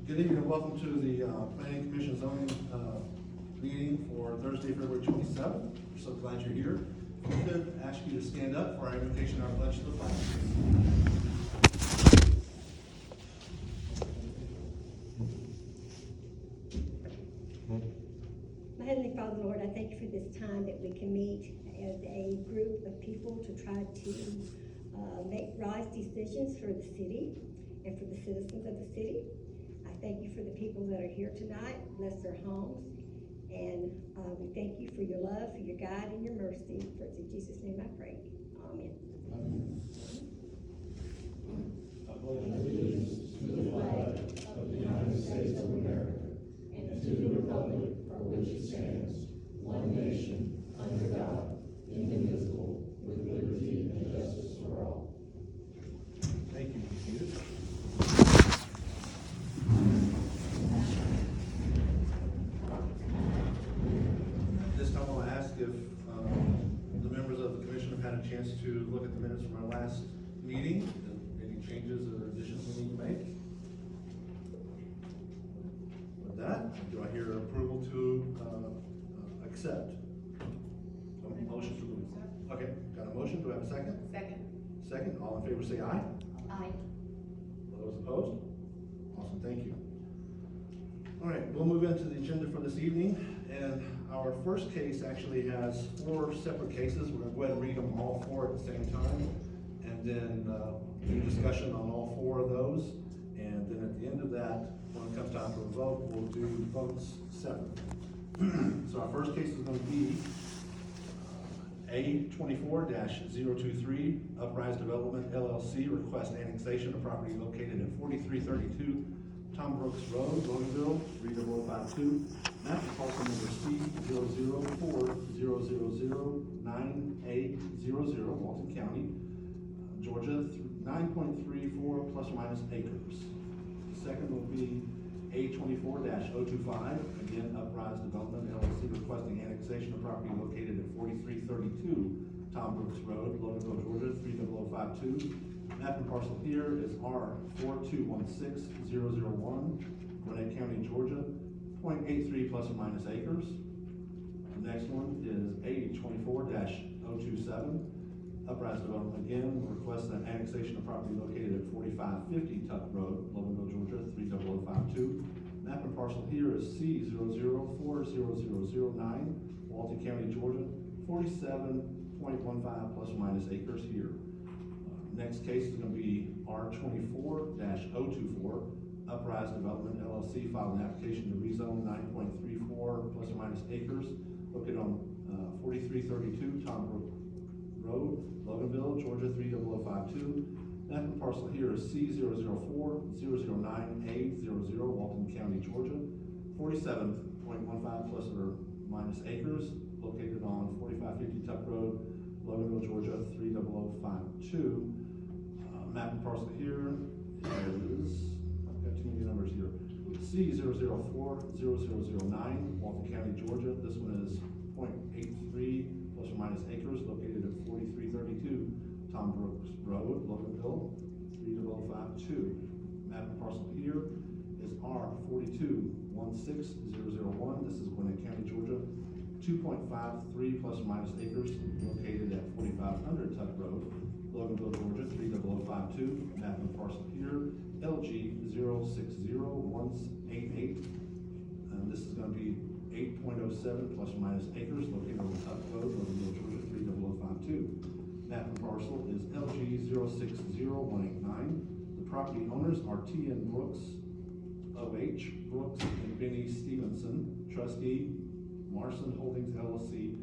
Good evening and welcome to the Planning Commission zoning meeting for Thursday, February 27th. We're so glad you're here. If we could ask you to stand up for our invocation, our pledge to the flag. My Heavenly Father, Lord, I thank you for this time that we can meet as a group of people to try to make wise decisions for the city and for the citizens of the city. I thank you for the people that are here tonight. Bless their homes. And we thank you for your love, for your guide, and your mercy. For it's in Jesus' name I pray. Amen. I pledge allegiance to the flag of the United States of America and to the republic for which it stands, one nation, under God, indivisible, with liberty and justice for all. Thank you. This time I want to ask if the members of the commission have had a chance to look at the minutes from our last meeting. Any changes or additions we need to make? With that, do I hear approval to accept? Motion to approve. Okay, got a motion. Do I have a second? Second. Second. All in favor say aye. Aye. Those opposed? Awesome, thank you. All right, we'll move into the agenda for this evening, and our first case actually has 4 separate cases. We're gonna go ahead and read them all 4 at the same time, and then do discussion on all 4 of those, and then at the end of that, when it comes time for a vote, we'll do votes separate. So our first case is gonna be A24-023, Uprise Development LLC, request annexation of property located at 4332 Tom Brooks Road, Loganvill, 30052. Map and parcel number C0040009A00, Walton County, Georgia, 9.34 plus or minus acres. The second will be A24-025, again, Uprise Development LLC, requesting annexation of property located at 4332 Tom Brooks Road, Loganville, Georgia, 30052. Map and parcel here is R4216001, Gwinnett County, Georgia, 0.83 plus or minus acres. The next one is A24-027, Uprise Development, again, requests an annexation of property located at 4550 Tuck Road, Loganville, Georgia, 30052. Map and parcel here is C0040009, Walton County, Georgia, 47.15 plus or minus acres here. Next case is going to be R24-024, Uprise Development LLC, filed an application to rezone 9.34 plus or minus acres located on 4332 Tom Brook Road, Loganville, Georgia, 30052. Map and parcel here is C0040009A00, Walton County, Georgia, 47.15 plus or minus acres located on 4550 Tuck Road, Loganville, Georgia, 30052. Map and parcel here is, I've got too many numbers here, C0040009, Walton County, Georgia. This one is 0.83 plus or minus acres located at 4332 Tom Brooks Road, Loganville, 30052. Map and parcel here is R4216001. This is Gwinnett County, Georgia, 2.53 plus or minus acres located at 4500 Tuck Road, Loganville, Georgia, 30052. Map and parcel here, LG060188. This is going to be 8.07 plus or minus acres located on Tuck Road, Loganville, Georgia, 30052. Map and parcel is LG060189. The property owners are T.N. Brooks, O.H. Brooks, and Benny Stevenson, trustee, Marson Holdings LLC,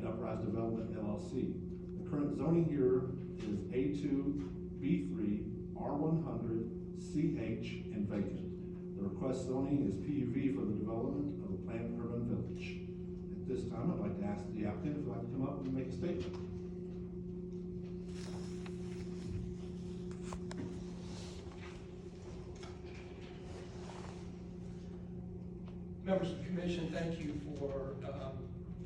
and Uprise Development LLC. The current zoning here is A2, B3, R100, CH, and vacant. The request zoning is PUV for the development of a planned urban village. At this time, I'd like to ask the applicant if they'd like to come up and make a statement. Members of the commission, thank you for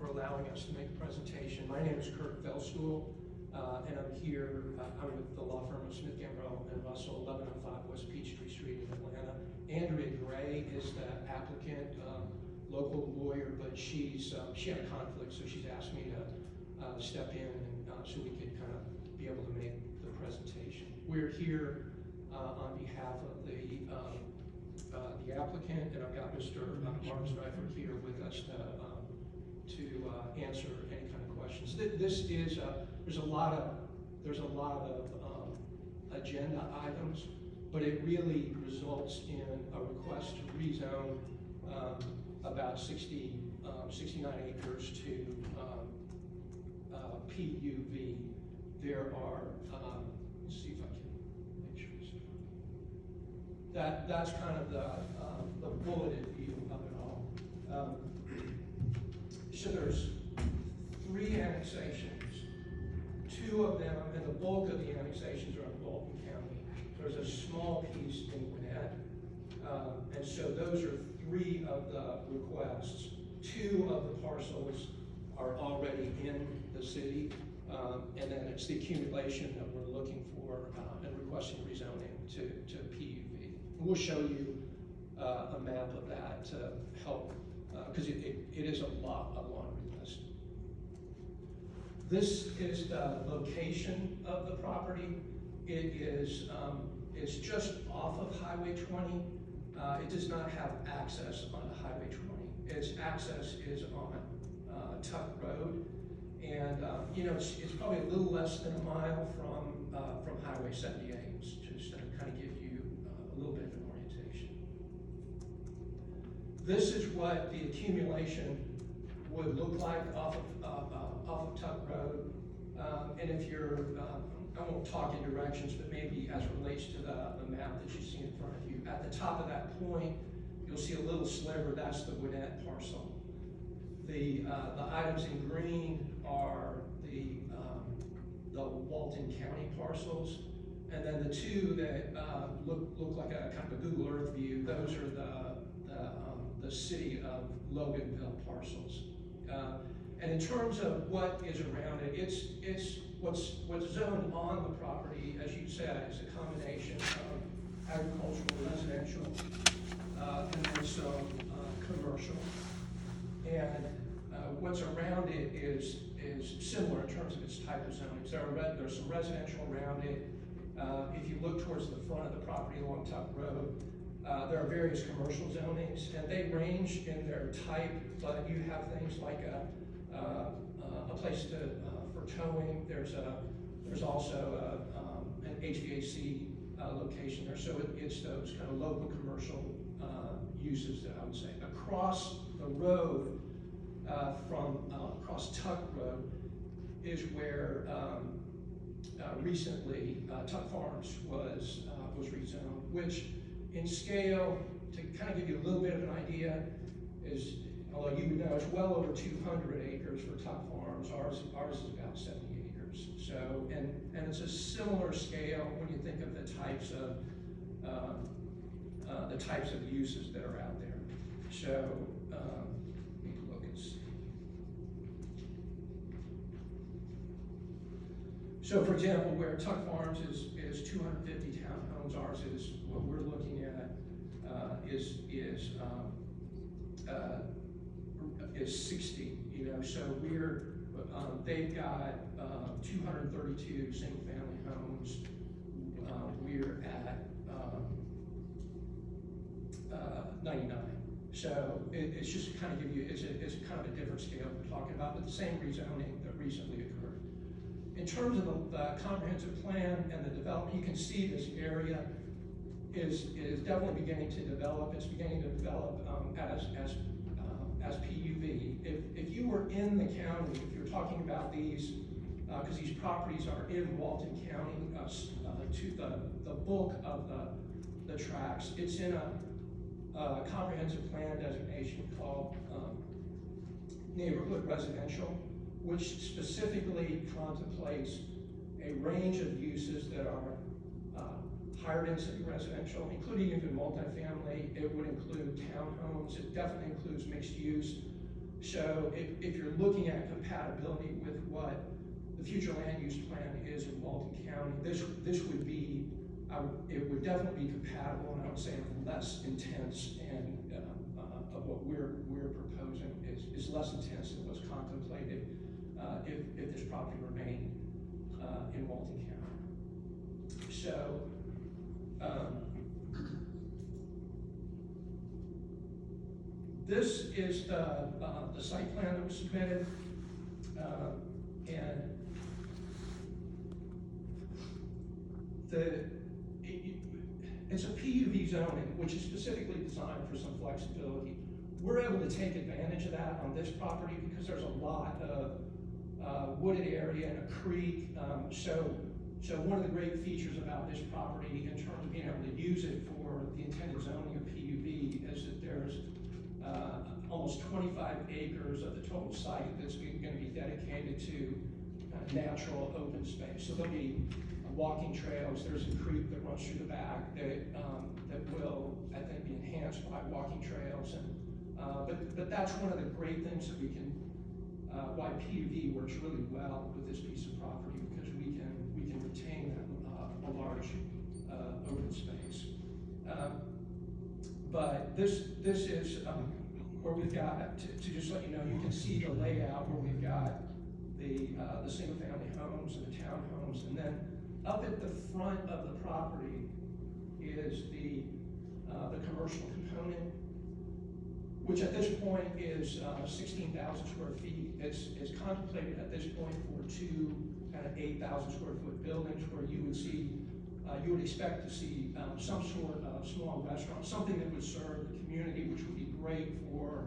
allowing us to make a presentation. My name is Kurt Feldstuhl, and I'm here, I'm with the law firm of Smith, Gambrell and Russell, 1105 West Peachtree Street in Atlanta. Andrea Gray is the applicant, local lawyer, but she had a conflict, so she's asked me to step in so we can kind of be able to make the presentation. We're here on behalf of the applicant, and I've got Mr. Mark Streifer here with us to answer any kind of questions. This is there's a lot of agenda items, but it really results in a request to rezone about 69 acres to PUV. There are let's see if I can make sure this is that's kind of the bulleted view of it all. So there's 3 annexations. 2 of them, and the bulk of the annexations are in Bolton County. There's a small piece in Gwinnett, and so those are 3 of the requests. 2 of the parcels are already in the city, and then it's the accumulation that we're looking for and requesting rezoning to PUV. We'll show you a map of that to help, because it is a laundry list. This is the location of the property. It is it's just off of Highway 20. It does not have access onto Highway 20. Its access is on Tuck Road, and it's probably a little less than a mile from Highway 78, just to kind of give you a little bit of an orientation. This is what the accumulation would look like off of Tuck Road. And if you're, I won't talk in directions, but maybe as it relates to the map that you see in front of you, at the top of that point, you'll see a little sliver. That's the Gwinnett parcel. The items in green are the Walton County parcels, and then the 2 that look like a kind of a Google Earth view. Those are the city of Loganvill parcels. And in terms of what is around it, it's what's zoned on the property, as you said, is a combination of agricultural, residential, and then some commercial. And what's around it is similar in terms of its type of zoning. There's some residential around it. If you look towards the front of the property along Tuck Road, there are various commercial zonings, and they range in their type, but you have things like a place for towing. There's also an HVAC location there. So it's those kind of local commercial uses that I would say. Across the road, across Tuck Road, is where recently Tuck Farms was rezoned, which in scale, to kind of give you a little bit of an idea, is, although you would know, it's well over 200 acres for Tuck Farms. Ours is about 70 acres. So, and it's a similar scale when you think of the types of uses that are out there. So, let me look and see. So, for example, where Tuck Farms is 250 townhomes, ours is, what we're looking at is 60. So they've got 232 single-family homes. We're at 99. So it's just to kind of give you, it's kind of a different scale we're talking about, but the same rezoning that recently occurred. In terms of the comprehensive plan and the development, you can see this area is definitely beginning to develop. It's beginning to develop as PUV. If you were were in the county, if you're talking about these, because these properties are in Walton County, to the bulk of the tracts, it's in a comprehensive plan designation called neighborhood residential, which specifically contemplates a range of uses that are higher density residential, including even multifamily. It would include townhomes. It definitely includes mixed use. So if you're looking at compatibility with what the future land use plan is in Walton County, this would be, it would definitely be compatible, and I would say less intense, and of what we're proposing is less intense than what's contemplated if this property remained in Walton County. So this is the site plan that was submitted, and it's a PUV zoning, which is specifically designed for some flexibility. We're able to take advantage of that on this property because there's a lot of wooded area and a creek. So one of the great features about this property in terms of being able to use it for the intended zoning of PUV is that there's almost 25 acres of the total site that's going to be dedicated to natural open space. So there'll be walking trails. There's a creek that runs through the back that will, I think, be enhanced by walking trails. And but that's one of the great things that we can why PUV works really well with this piece of property, because we can retain a large open space. But this is where we've got to just let you know. You can see the layout where we've got the single family homes and the townhomes, and then up at the front of the property is the commercial component, which at this point is 16,000 square feet. It's contemplated at this point for two kind of 8,000 square foot buildings where you would see, you would expect to see some sort of small restaurant, something that would serve the community, which would be great for,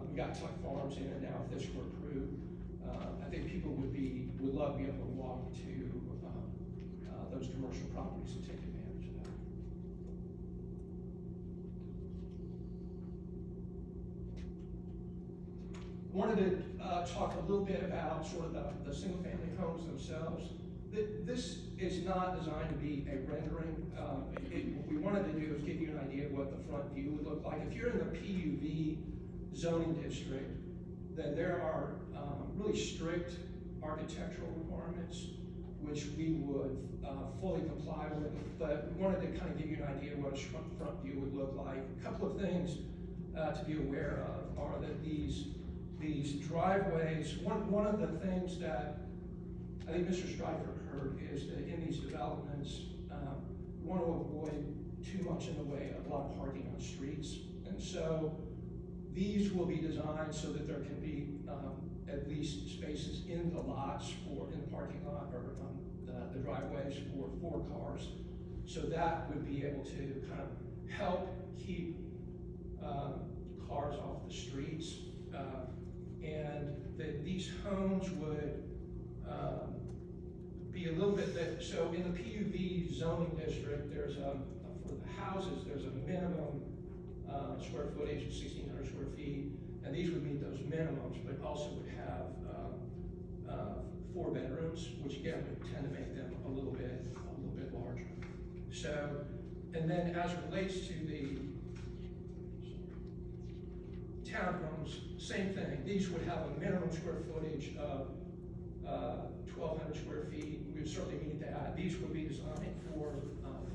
we got Tuck Farms in it now, if this were approved. I think people would love to be able to walk to those commercial properties and take advantage of that. I wanted to talk a little bit about sort of the single family homes themselves. This is not designed to be a rendering. What we wanted to do is give you an idea of what the front view would look like. If you're in the PUV zoning district, then there are really strict architectural requirements which we would fully comply with, but we wanted to kind of give you an idea of what a front view would look like. A couple of things to be aware of are that these driveways, one of the things that I think Mr. Stryker heard is that in these developments, we want to avoid too much in the way of a lot of parking on streets. And so these will be designed so that there can be at least spaces in the lots in the parking lot or the driveways for 4 cars. So that would be able to kind of help keep cars off the streets. And that these homes would be a little bit, so in the PUV zoning district, there's for the houses, there's a minimum square footage of 1,600 square feet, and these would meet those minimums, but also would have 4 bedrooms, which again would tend to make them a little bit larger. So, and then as it relates to the townhomes, same thing. These would have a minimum square footage of 1,200 square feet. We would certainly meet that. These would be designed for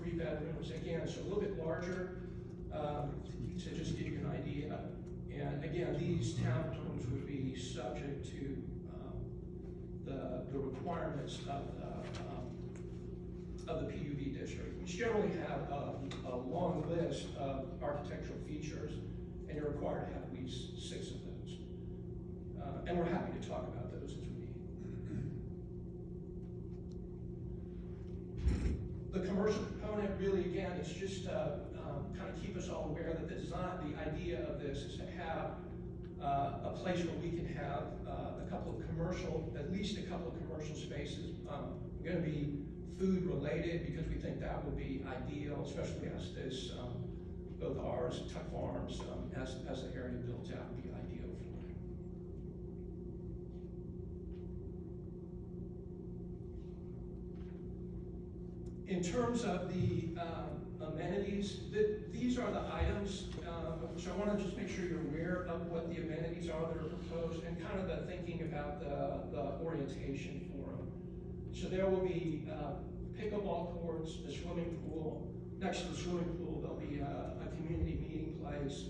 3 bedrooms, again, so a little bit larger, to just give you an idea. And again, these townhomes would be subject to the requirements of the PUV district, which generally have a long list of architectural features, and you're required to have at least 6 of those. And we're happy to talk about those as we need. The commercial component really, again, is just kind of keep us all aware that the idea of this is to have a place where we can have at least a couple of commercial spaces. Going to be food related because we think that would be ideal, especially as this, both ours and Tuck Farms, as the area builds out, would be ideal for it. In terms of the amenities, these are the items, so I want to just make sure you're aware of what the amenities are that are proposed and kind of the thinking about the orientation for them. So there will be pickleball courts, a swimming pool. Next to the swimming pool, there'll be a community meeting place,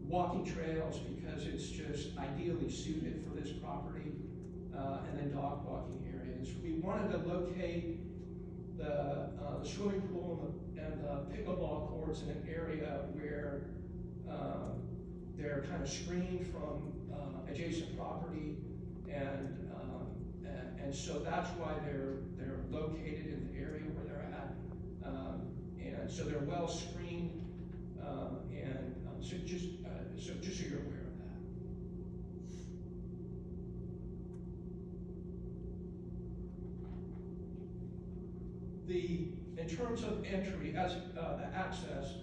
walking trails because it's just ideally suited for this property, and then dog walking areas. We wanted to locate the swimming pool and the pickleball courts in an area where they're kind of screened from adjacent property, and so that's why they're located in the area where they're at, and so they're well screened, and so just so you're aware of that. In terms of entry, as the access,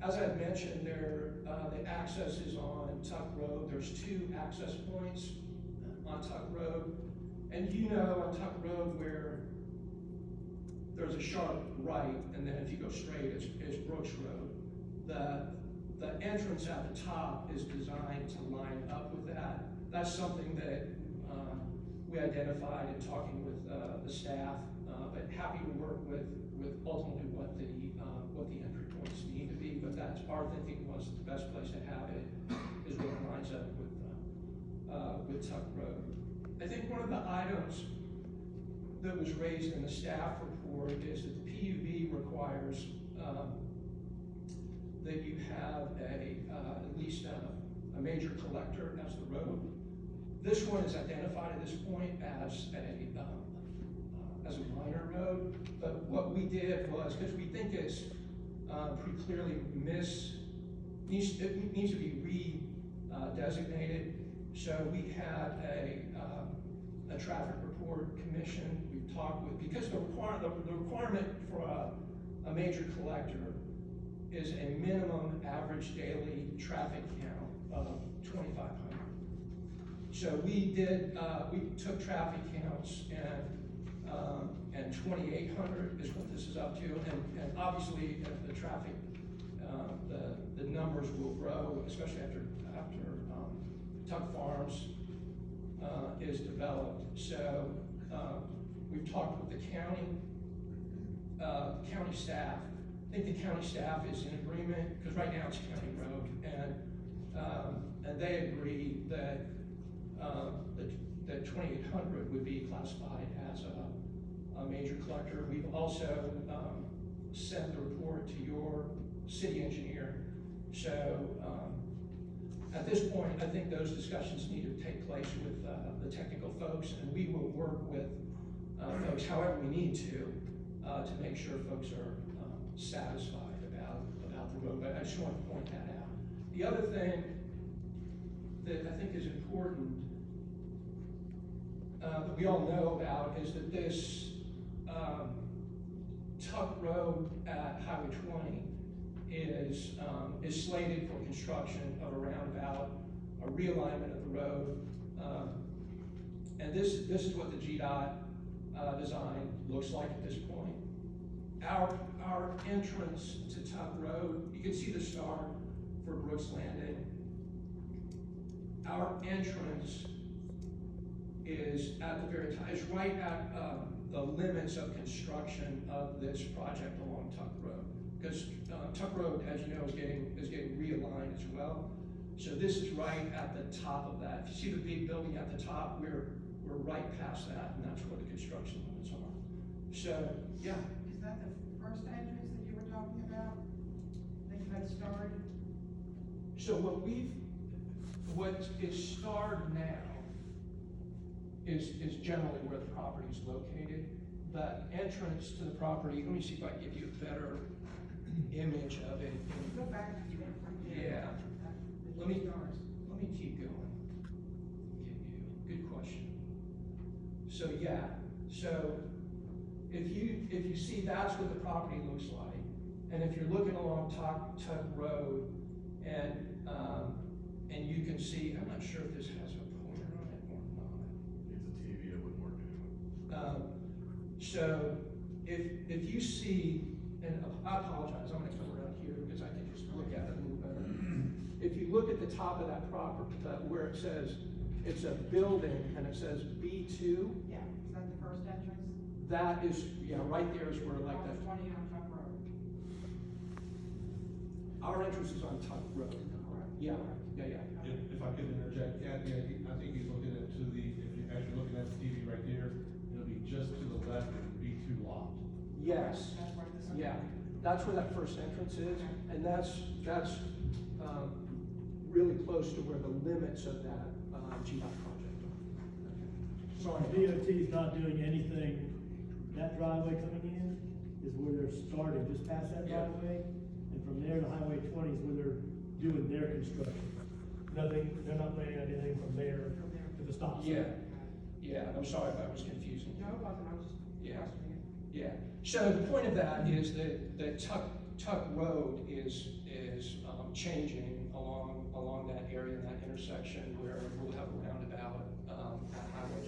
as I've mentioned, the access is on Tuck Road. There's 2 access points on Tuck Road, and you know on Tuck Road where there's a sharp right, and then if you go straight, it's Brooks Road. The entrance at the top is designed to line up with that. That's something that we identified in talking with the staff, but happy to work with ultimately what the entry points need to be. But that's our thinking was the best place to have it is where it lines up with Tuck Road. I think one of the items that was raised in the staff report is that the PUB requires that you have at least a major collector as the road. This one is identified at this point as a minor road, but what we did was, because we think it's pretty clearly needs to be re-designated, so we had a traffic report commission. We've talked with, because the requirement for a major collector is a minimum average daily traffic count of 2,500. So we took traffic counts, and 2,800 is what this is up to, and obviously the traffic, the numbers will grow, especially after Tuck Farms is developed. So we've talked with the county staff. I think the county staff is in agreement, because right now it's county road, and they agree that that 2,800 would be classified as a major collector. We've also sent the report to your city engineer. So at this point, I think those discussions need to take place with the technical folks, and we will work with folks however we need to make sure folks are satisfied about the road. But I just want to point that out. The other thing that I think is important that we all know about is that this Tuck Road at Highway 20 is slated for construction of a roundabout, a realignment of the road, and this is what the GDOT design looks like at this point. Our entrance to Tuck Road, you can see the star for Brooks Landing. Our entrance is at the very top. It's right at the limits of construction of this project along Tuck Road, because Tuck Road, as you know, is getting realigned as well. So this is right at the top of that. If you see the big building at the top, we're right past that, and that's where the construction limits are. So yeah. Is that the first entrance that you were talking about that you had starred? So what is starred now is generally where the property is located. The entrance to the property, let me see if I can give you a better image of it. Go back to you. Yeah. Let let me keep going. Good question. So yeah, so if you see that's what the property looks like, and if you're looking along Tuck Road, and you can see, I'm not sure if this has a pointer on it or not. It's a TV, it wouldn't work anyway. So if you see, and I apologize, I'm gonna come around here because I can just look at it a little better. If you look at the top of that property, where it says, it's a building and it says B2, Yeah, is that the first entrance? that is, yeah, right there is where like Off that, of 20 on Tuck Road. our entrance is on Tuck Road. Correct. Yeah. If I could interject, Kathy, I think he's looking into as you're looking at the TV right there, it'll be just to the left of the B2 lot. Yes, That's where this. yeah, that's where that first entrance is, and that's really close to where the limits of that GDOT project are. Sorry, DOT's not doing anything, that driveway coming in is where they're starting, just past that Yeah. driveway. And from there to Highway 20 is where they're doing their construction. Nothing, they're not planning on anything from there to the stop sign. Yeah, I'm sorry if that was confusing. No, it wasn't, I was just Yeah. questioning it. Yeah, so the point of that is that Tuck Road is changing along that area, in that intersection where we'll have a roundabout at Highway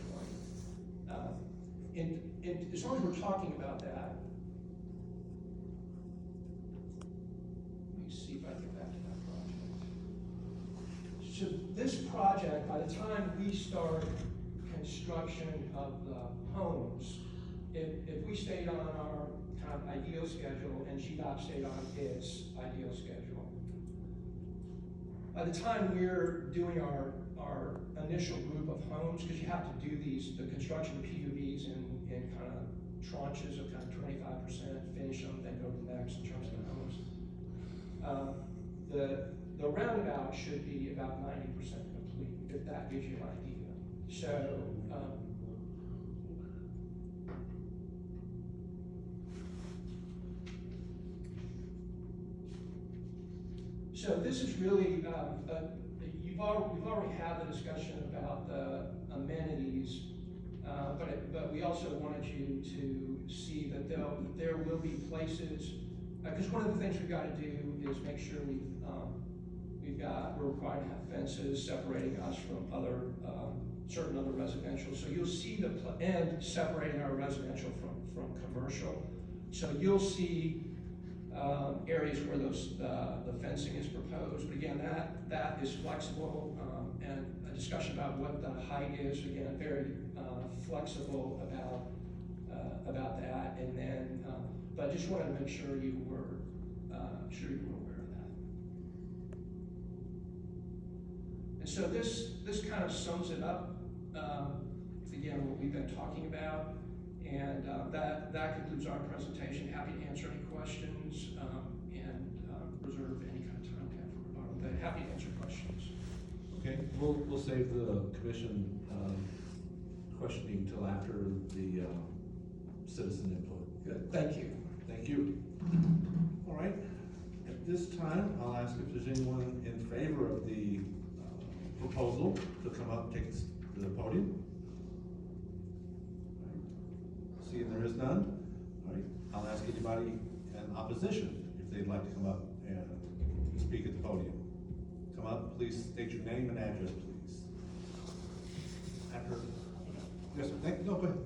20. And as long as we're talking about that, let me see if I can get back to that project. So this project, by the time we start construction of the homes, if we stayed on our kind of ideal schedule and GDOT stayed on its ideal schedule, by the time we're doing our initial group of homes, because you have to do the construction of PUVs in kind of tranches of kind of 25%, finish them, then go to the next in terms of the homes. The roundabout should be about 90% complete, if that gives you an idea. So this is really, we've already had the discussion about the amenities, but we also wanted you to see that there will be places, because one of the things we've got to do is make sure we're required to have fences separating us from certain other residential. So you'll see and separating our residential from commercial. So you'll see areas where the fencing is proposed, but again, that is flexible, and a discussion about what the height is, again, very flexible about that, and then, but I just wanted to make sure you were aware of that. And so this kind of sums it up, again, what we've been talking about. And that concludes our presentation. Happy to answer any questions and reserve any kind of time we have for rebuttal. But happy to answer questions. Okay, we'll save the commission questioning till after the citizen input. Good, thank you. Thank you. All right, at this time, I'll ask if there's anyone in favor of the proposal to come up and take the podium. Seeing there is none, all right, I'll ask anybody in opposition if they'd like to come up and speak at the podium. Come up, please state your name and address, please. After, yes, sir, no, go ahead.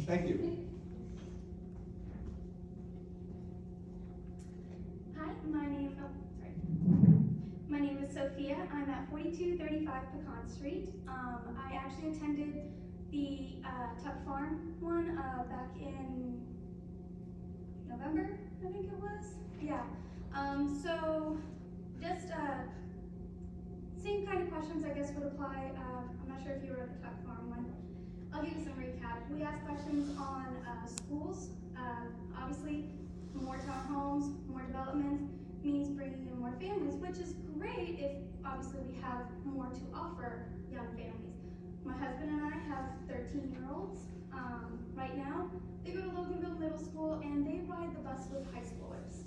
Thank you. Hi, my name is Sophia. I'm at 4235 Pecan Street. I actually attended the Tuck Farm one back in November, I think it was. Yeah. So just same kind of questions I guess would apply. I'm not sure if you were at the Tuck Farm one. I'll give you some recap. We asked questions on schools. Obviously, more townhomes, more development means bringing in more families, which is great if obviously we have more to offer young families. My husband and I have 13-year-olds right now. They go to Loganvill Middle School and they ride the bus with high schoolers.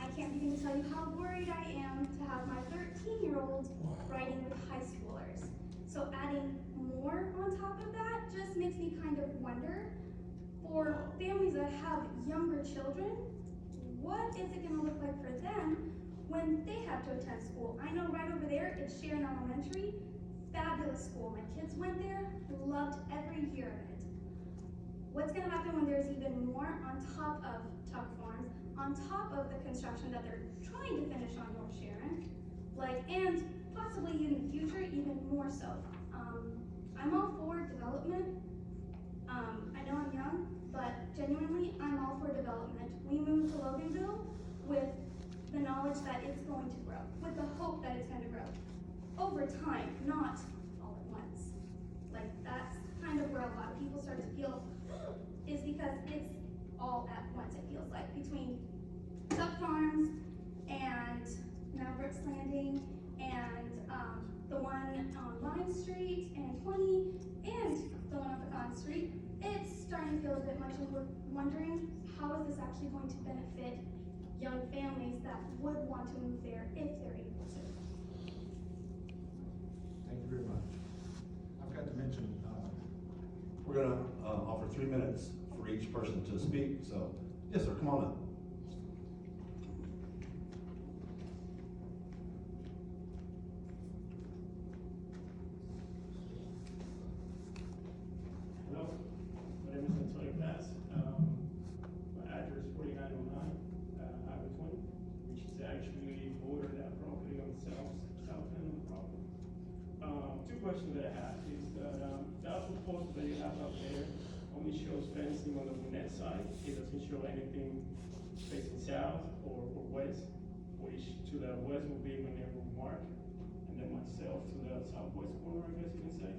I can't begin to tell you how worried I am to have my 13-year-old riding with high schoolers. So adding more on top of that just makes me kind of wonder, for families that have younger children, what is it gonna look like for them when they have to attend school? I know right over there, it's Sharon Elementary, fabulous school. My kids went there, loved every year of it. What's gonna happen when there's even more on top of Tuck Farms, on top of the construction that they're trying to finish on North Sharon, and possibly in the future, even more so. I'm all for development. I know I'm young, but genuinely, I'm all for development. We moved to Loganvill with the knowledge that it's going to grow, with the hope that it's going to grow over time, not all at once. That's kind of where a lot of people start to feel, is because it's all at once, it feels like, between Tuck Farms and now Brooks Landing and the one on Lime Street and 20 and the one on Pecan Street. It's starting to feel a bit much, and we're wondering, how is this actually going to benefit young families that would want to move there if they're able to? Thank you very much. I forgot to mention, we're gonna offer 3 minutes for each person to speak, so, yes, sir, come on up. Hello, my name is Antonio Bass. My address is 4909 Highway 20, which is actually border that property on the south end of the property. Two questions that I have is that proposal that you have up there only shows fencing on the net side. It doesn't show anything facing south or west, which to the west will be my neighbor Mark, and then myself to the southwest corner, I guess you can say.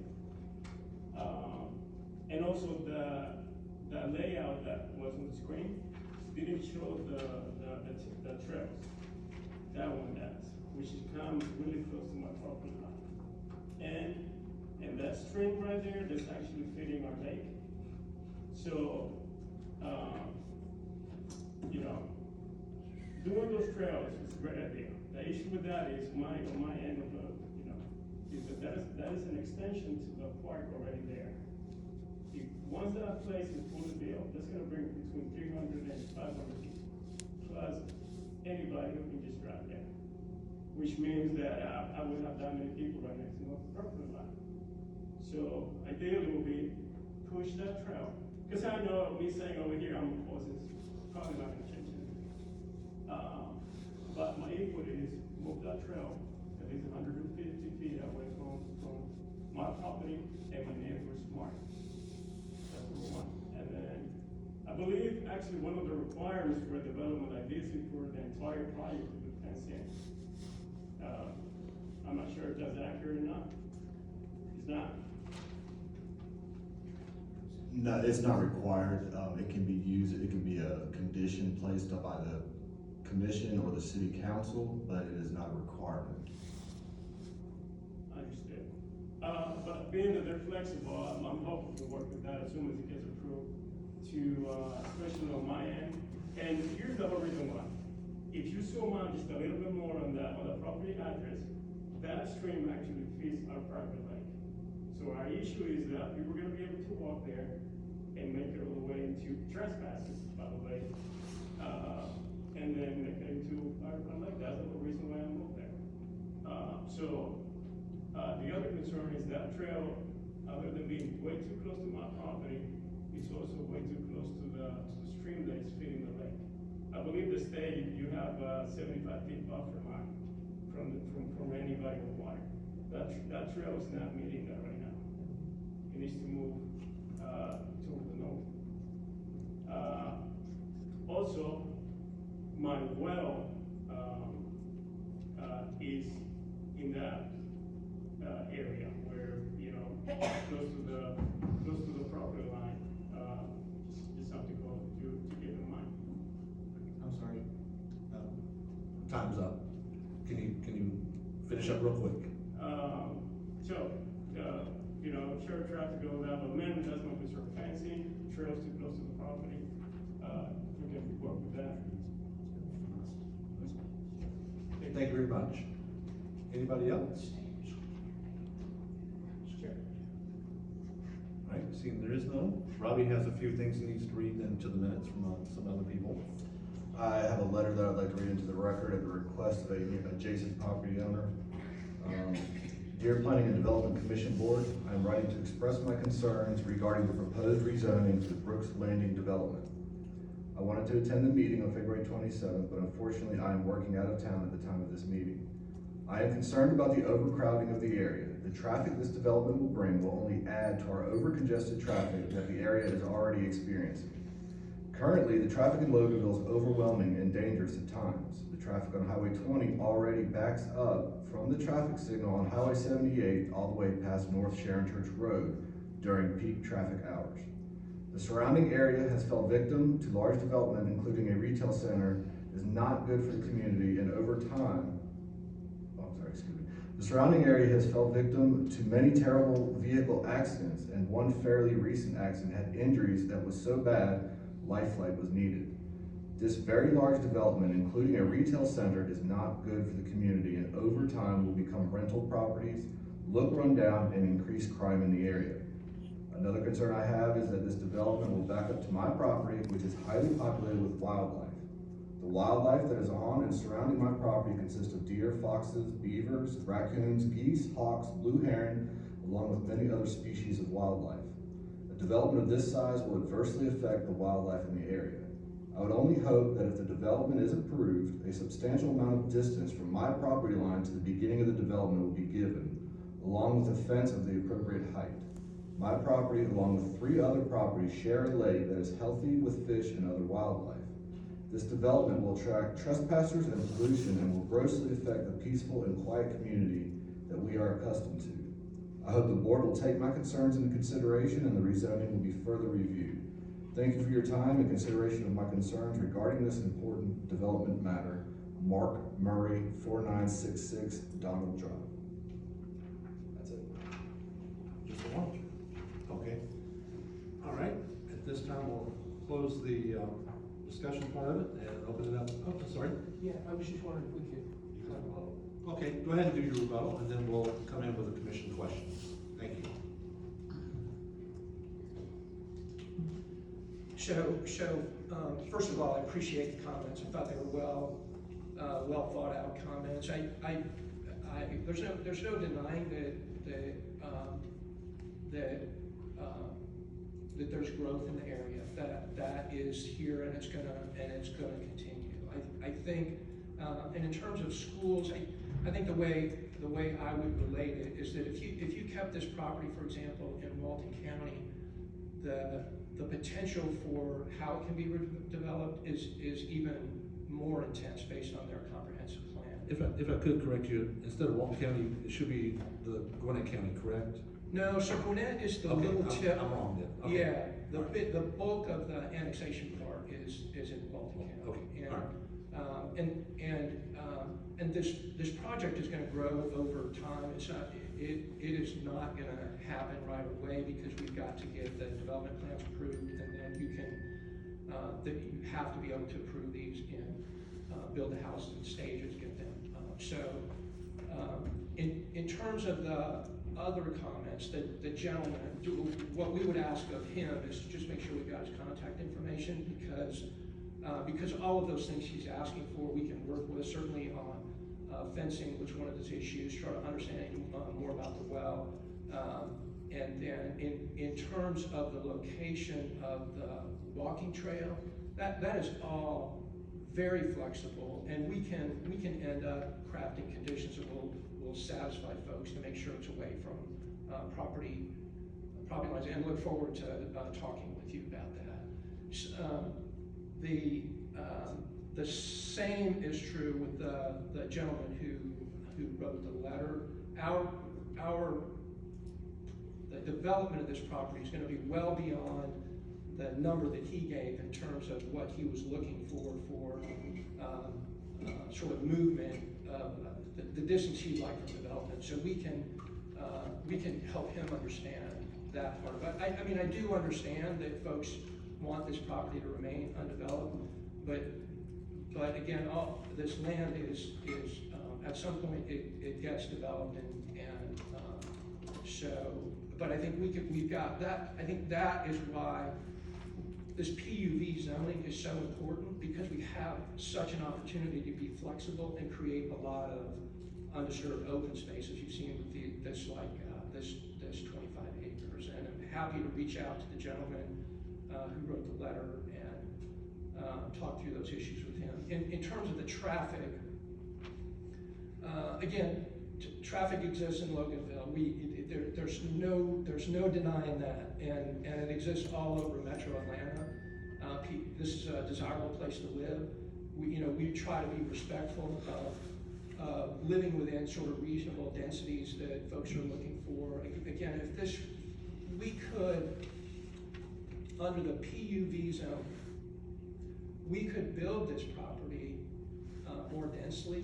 And also the layout that was on the screen didn't show the trails. That one does, which comes really close to my property line. And that stream right there, that's actually feeding our lake. So, doing those trails is a great idea. The issue with that is on my end of the, is that is an extension to the park already there. Once that place is fully built, that's gonna bring between 300 and 500 people, plus anybody who can just drive there. Which means that I wouldn't have that many people right next to the property line. So ideally would be push that trail. Because I know me saying over here I'm opposed, it's probably not gonna change anything. But my input is move that trail at least 150 feet away from my property and my neighbor's mark. That's number one. And then I believe actually one of the requirements for a development like this is for the entire project to be fenced in. I'm not sure if that's accurate or not. It's not. No, it's not required. It can be used, it can be a condition placed up by the commission or the city council, but it is not a requirement. Understood. But being that they're flexible, I'm hoping to work with that as soon as it gets approved to, especially on my end. And here's the whole reason why. If you zoom out just a little bit more on the property address, that stream actually feeds our private lake. So our issue is that we were gonna be able to walk there and make it all the way into trespasses, by the way. And then make it into our lake. That's the whole reason why I moved there. The other concern is that trail, other than being way too close to my property, it's also way too close to the stream that is feeding the lake. I believe the state, you have a 75 feet buffer line from any body of water. That trail is not meeting that right now. It needs to move toward the north. Also, my well is in that area where, close to the property line. Just something to keep in mind. I'm sorry. Time's up. Can you finish up real quick? Sure, traffic goes out, but mainly that's my concern. Fencing, trails too close to the property. We can work with that. thank you very much. Anybody else? All right, seeing there is none, Robbie has a few things he needs to read into the minutes from some other people. I have a letter that I'd like to read into the record at the request of a adjacent property owner. Dear Planning and Development Commission Board, I am writing to express my concerns regarding the proposed rezoning to the Brooks Landing development. I wanted to attend the meeting on February 27th, but unfortunately I am working out of town at the time of this meeting. I am concerned about the overcrowding of the area. The traffic this development will bring will only add to our overcongested traffic that the area is already experiencing. Currently, the traffic in Loganvill is overwhelming and dangerous at times. The traffic on Highway 20 already backs up from the traffic signal on Highway 78 all the way past North Sharon Church Road during peak traffic hours. The surrounding area has fell victim to large development, including a retail center, is not good for the community, and over time, the surrounding area has fell victim to many terrible vehicle accidents, and one fairly recent accident had injuries that was so bad, life flight was needed. This very large development, including a retail center, is not good for the community, and over time will become rental properties, look run down, and increase crime in the area. Another concern I have is that this development will back up to my property, which is highly populated with wildlife. The wildlife that is on and surrounding my property consists of deer, foxes, beavers, raccoons, geese, hawks, blue heron, along with many other species of wildlife. A development of this size will adversely affect the wildlife in the area. I would only hope that if the development is approved, a substantial amount of distance from my property line to the beginning of the development will be given, along with a fence of the appropriate height. My property, along with 3 other properties, share a lake that is healthy with fish and other wildlife. This development will attract trespassers and pollution and will grossly affect the peaceful and quiet community that we are accustomed to. I hope the board will take my concerns into consideration and the rezoning will be further reviewed. Thank you for your time and consideration of my concerns regarding this important development matter. Mark Murray, 4966 Donald Drive. That's it. Just one. Okay. All right, at this time we'll close the discussion part of it and open it up. Oh, sorry. Yeah, I was just wondering if we could. Okay, go ahead and do your rebuttal, and then we'll come in with the commission questions. Thank you. First of all, I appreciate the comments. I thought they were well thought out comments. There's no denying that there's growth in the area. That is here, and it's gonna continue. I think, and in terms of schools, I think the way I would relate it is that if you kept this property, for example, in Walton County, the potential for how it can be redeveloped is even more intense based on their comprehensive plan. If I could correct you, instead of Walton County, it should be the Gwinnett County, correct? No, so Gwinnett is the Okay, little tip. I'm wrong then. Okay. Yeah, Right. the bulk of the annexation part is in Walton County. Okay, And, all right. and this project is gonna grow over time. It is not gonna happen right away because we've got to get the development plans approved, and then you have to be able to approve these and build the houses in stages, get them. In terms of the other comments, the gentleman, what we would ask of him is to just make sure we've got his contact information, because all of those things he's asking for, we can work with, certainly on fencing, which one of his issues, try to understand more about the well. And then in terms of the location of the walking trail, that is all very flexible, and we can end up crafting conditions that will satisfy folks to make sure it's away from property lines, and look forward to talking with you about that. The same is true with the gentleman who wrote the letter. The development of this property is going to be well beyond the number that he gave in terms of what he was looking for sort of movement, the distance he'd like from development. So we can help him understand that part of it. I mean, I do understand that folks want this property to remain undeveloped, but again, all this land is At some point, it gets developed but I think we've got that, I think that is why this PUV zoning is so important, because we have such an opportunity to be flexible and create a lot of undisturbed open space, as you've seen with this 25 acres. And I'm happy to reach out to the gentleman who wrote the letter and talk through those issues with him. In terms of the traffic, again, traffic exists in Loganville. There's no denying that, and it exists all over Metro Atlanta. This is a desirable place to live. We try to be respectful of living within sort of reasonable densities that folks are looking for. Again, we could, under the PUV zone, we could build this property more densely,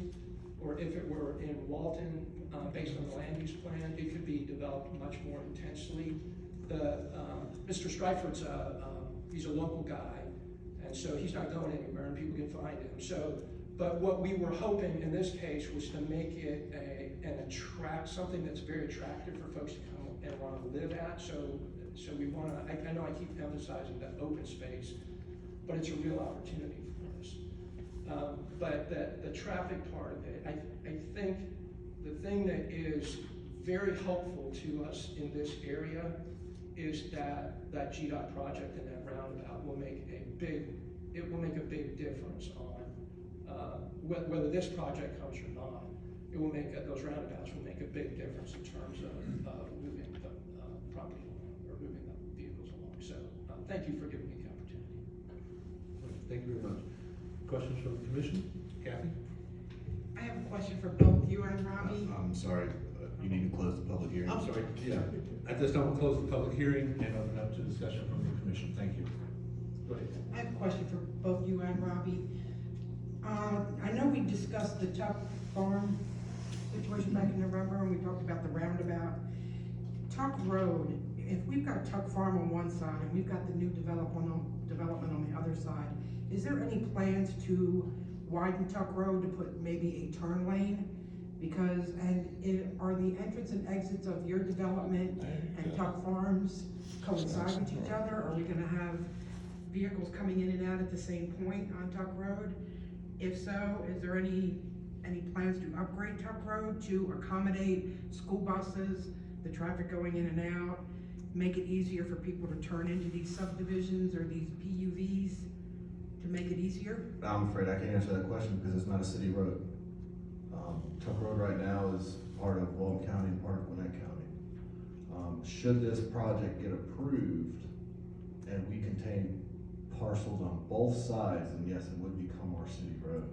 or if it were in Walton, based on the land use plan, it could be developed much more intensely. Mr. Stryford's he's a local guy, and so he's not going anywhere, and people can find him. But what we were hoping in this case was to make it something that's very attractive for folks to come and want to live at. So we want to. I know I keep emphasizing the open space, but it's a real opportunity for us. But the traffic part of it, I think the thing that is very helpful to us in this area is that GDOT project and that roundabout will make a big difference on whether this project comes or not. It will make those roundabouts will make a big difference in terms of moving the property along, or moving the vehicles along. So thank you for giving me the opportunity. Thank you very much. Questions from the commission? Kathy? I have a question for both you and Robbie. I'm sorry, you need to close the public hearing. I'm sorry, yeah. At this time, we'll close the public hearing and open up to discussion from the commission. Thank you. Go ahead. I have a question for both you and Robbie. I know we discussed the Tuck Farm situation back in November, and we talked about the roundabout. Tuck Road, if we've got Tuck Farm on one side and we've got the new development on the other side, is there any plans to widen Tuck Road to put maybe a turn lane? Because, are the entrance and exits of your development and Tuck Farms coincide with each other? Are we gonna have vehicles coming in and out at the same point on Tuck Road? If so, is there any plans to upgrade Tuck Road to accommodate school buses, the traffic going in and out, make it easier for people to turn into these subdivisions or these PUVs to make it easier? I'm afraid I can't answer that question because it's not a city road. Tuck Road right now is part of Walton County and part of Gwinnett County. Should this project get approved and we contain parcels on both sides, then yes, it would become our city road.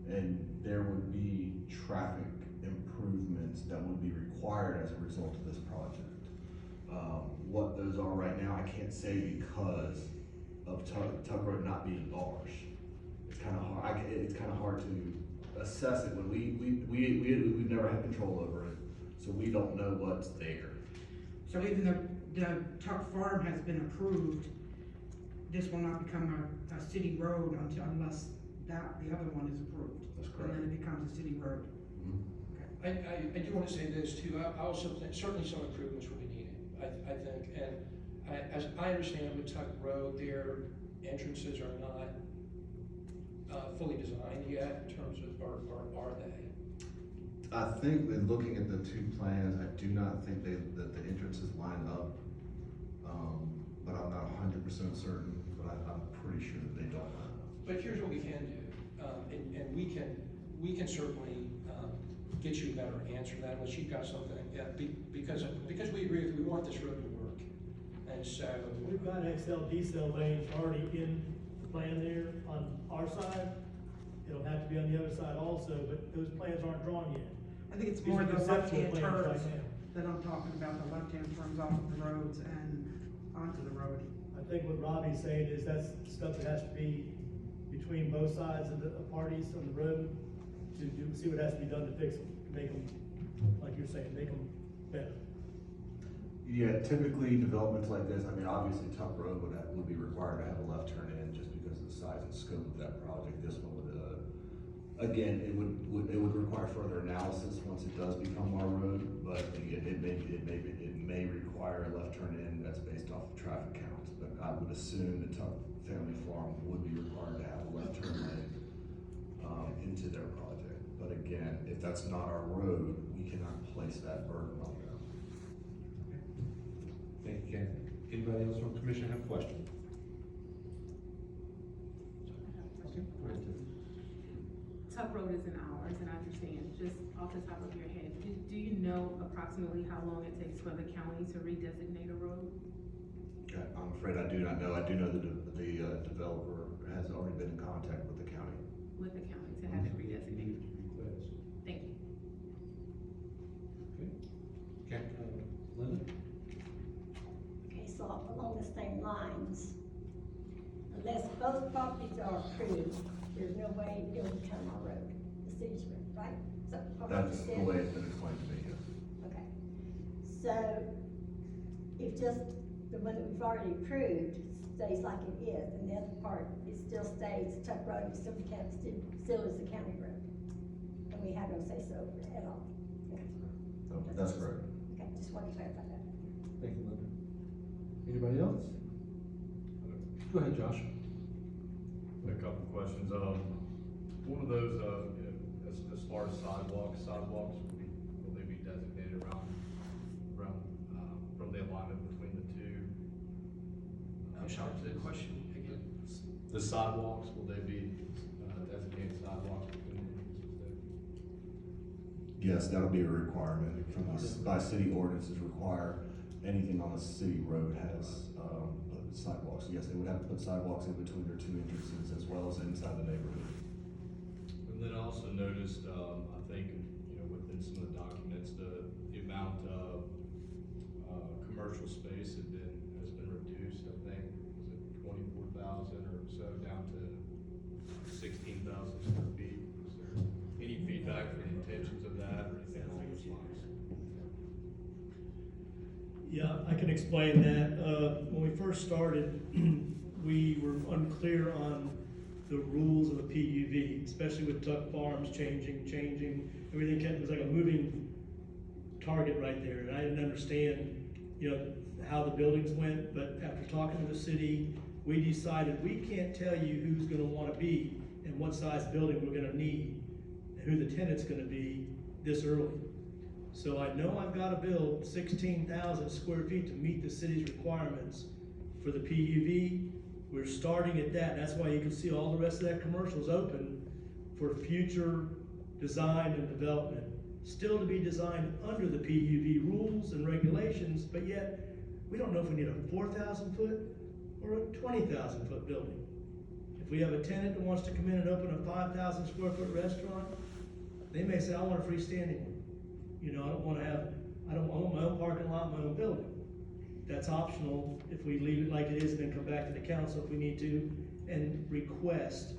And there would be traffic improvements that would be required as a result of this project. What those are right now, I can't say because of Tuck Road not being ours. It's kind of hard. It's kind of hard to assess it when we've never had control over it, so we don't know what's there. So even though the Tuck Farm has been approved, this will not become a city road unless the other one is approved. That's correct. And then it becomes a city road. Mm-hmm. I do want to say this too. I also think certainly some improvements will be needed. I think, and as I understand with Tuck Road, their entrances are not fully designed yet in terms of, or are they? I think in looking at the two plans, I do not think that the entrances line up, but I'm not 100% certain, but I'm pretty sure that they don't line up. But here's what we can do, and we can certainly get you a better answer to that unless you've got something. Yeah, because we agree with, we want this road to work, and so We've got XL, decel lanes already in the plan there on our side. It'll have to be on the other side also, but those plans aren't drawn yet. I think it's These more are the conceptual left-hand plans right turns now. that I'm talking about, the left-hand turns off of the roads and onto the road. I think what Robbie's saying is that's stuff that has to be between both sides of the parties on the road to see what has to be done to fix them, to make them, like you're saying, make them better. Yeah, typically developments like this, I mean, obviously Tuck Road would be required to have a left turn in just because of the size and scope of that project. This one would Again, it would require further analysis once it does become our road, but again, it may require a left turn in that's based off of traffic counts. But I would assume the Tuck Family Farm would be required to have a left turn lane, into their project. But again, if that's not our road, we cannot place that burden on them. Thank you, Ken. Anybody else from the commission have a question? Okay, go ahead, Tiffany. Tuck Road isn't ours, and I understand, just off the top of your head, do you know approximately how long it takes for the county to redesignate a road? I'm afraid I do not know. I do know that the developer has already been in contact with the county. With the county to have it redesignated? Thank you. Okay. Linda? Okay, so along the same lines, unless both properties are approved, there's no way it will become our road, the city's road, right? So, what you That's the said? way it's been explained to me, yes. Okay, so if just the one that we've already approved stays like it is, and the other part, it still stays Tuck Road, it still is the county road, and we have no say-so at all. Okay. So that's correct. Okay, just wanted to clarify that. Thank you, Linda. Anybody else? Go ahead, Josh. A couple of questions. One of those, as far as sidewalks will they be designated around, from the alignment between the two? I'm sorry, the question again. The sidewalks, will they be, designated sidewalks between the entrances there? Yes, that'll be a requirement from us, by city ordinances require anything on a city road has, sidewalks. Yes, they would have to put sidewalks in between their two entrances as well as inside the neighborhood. And then I also noticed, I think, within some of the documents, the amount of, commercial space has been reduced, I think, was it 24,000 or so, down to 16,000 square feet? Is there any feedback for the intentions of that or anything along those lines? Yeah, I can explain that. When we first started, we were unclear on the rules of a PUV, especially with Tuck Farms changing. Everything it was like a moving target right there, and I didn't understand, how the buildings went. But after talking to the city, we decided we can't tell you who's gonna wanna be and what size building we're gonna need and who the tenant's gonna be this early. So I know I've gotta build 16,000 square feet to meet the city's requirements for the PUV. We're starting at that. That's why you can see all the rest of that commercial's open for future design and development. Still to be designed under the PUV rules and regulations, but yet we don't know if we need a 4,000 foot or a 20,000 foot building. If we have a tenant that wants to come in and open a 5,000 square foot restaurant, they may say, I want a freestanding one. I want my own parking lot, my own building. That's optional if we leave it like it is, and then come back to the council if we need to, and request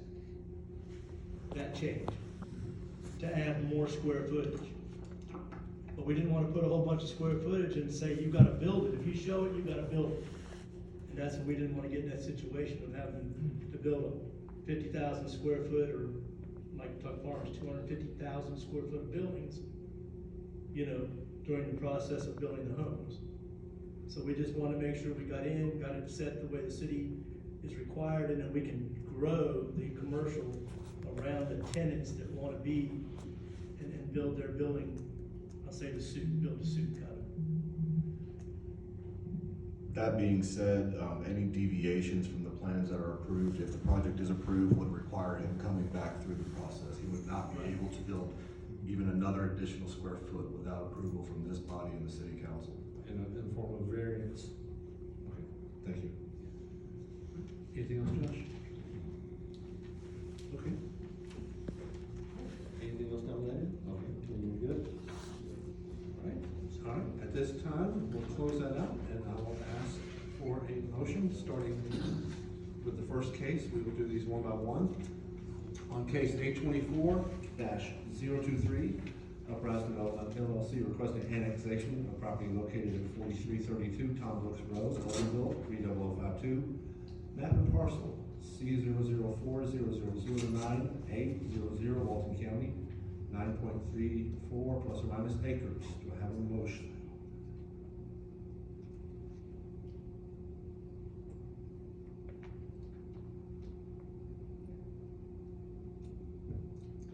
that change, to add more square footage. But we didn't wanna put a whole bunch of square footage and say, you gotta build it. If you show it, you gotta build it. And that's what we didn't wanna get in that situation of having to build a 50,000 square foot, or like Tuck Farms, 250,000 square foot buildings, during the process of building the homes. So we just wanna make sure we got it set the way the city is required, and then we can grow the commercial around the tenants that wanna be and build their building, I'll say build a suit kind of. That being said, any deviations from the plans that are approved, if the project is approved, would require him coming back through the process. He would not be able to build even another additional square foot without approval from this body and the city council. In the form of variance. Okay, thank you. Anything else, Josh? Okay. Anything else down there? Okay, we're good. All right, at this time, we'll close that out, and I will ask for a motion, starting with the first case. We will do these one by one. On case 824-023, Uprising Development LLC requesting annexation of property located at 4332 Tom Brooks Road, Loganvill, 30052. Map and parcel C0040009-800 Walton County, 9.34 plus or minus acres. Do I have a motion?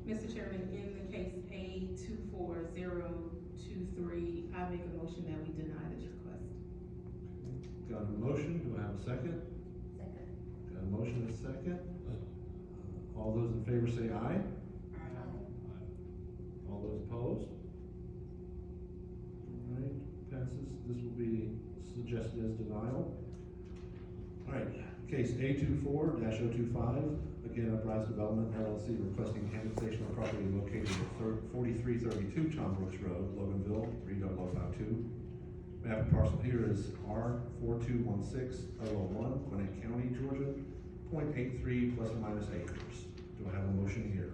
Mr. Chairman, in the case A24023, I make a motion that we deny this request. Got a motion, do I have a second? Second. Got a motion and a second. All those in favor say aye. All those opposed? All right, passes. This will be suggested as denial. All right, case A24-025, again, Uprise Development LLC requesting annexation of property located at 4332 Tom Brooks Road, Loganvill, 30052. Map and parcel here is R4216001, Gwinnett County, Georgia, 0.83 plus or minus acres. Do I have a motion here?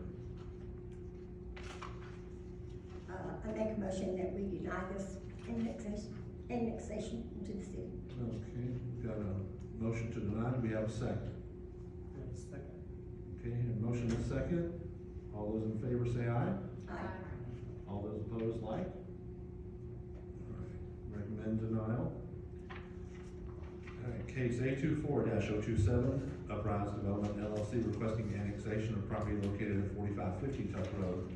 I make a motion that we deny this annexation to the city. Okay, got a motion to deny. Do we have a second? Second. Okay, a motion and a second. All those in favor say aye. Aye. All those opposed, like? All right, recommend denial. All right, case A24-027, Uprise Development LLC requesting annexation of property located at 4550 Tuck Road,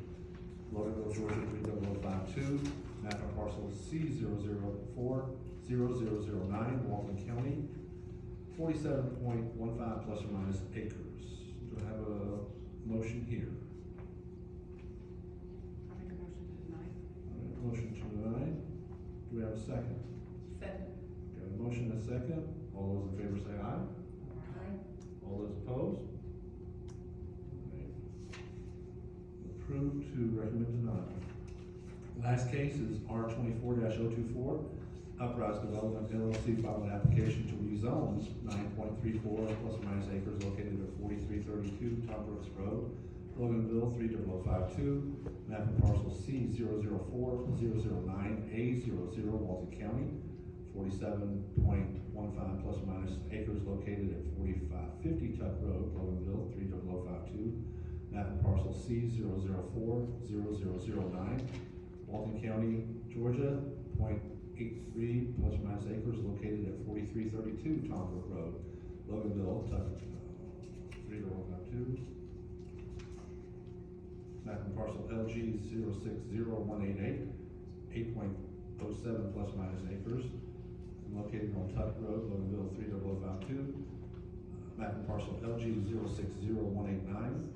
Loganville, Georgia, 30052, map and parcel C0040009, Walton County, 47.15 plus or minus acres. Do I have a motion here? I make a motion to deny. All right, motion to deny. Do we have a second? Second. Got a motion and a second. All those in favor say aye. Aye. All those opposed? All right. Approved to recommend denial. Last case is R24-024, Uprise Development LLC filed an application to rezone 9.34 plus or minus acres located at 4332 Tom Brooks Road, Loganville, 30052, map and parcel C0040009A00 Walton County, 47.15 plus or minus acres located at 4550 Tuck Road, Loganville, 30052, map and parcel C0040009, Walton County, Georgia, 0.83 plus or minus acres located at 4332 Tom Brook Road, Loganville, Tuck, 30052. Map and parcel LG 060188, 8.07 plus or minus acres, located on Tuck Road, Loganville, 30052. Map and parcel LG 060189.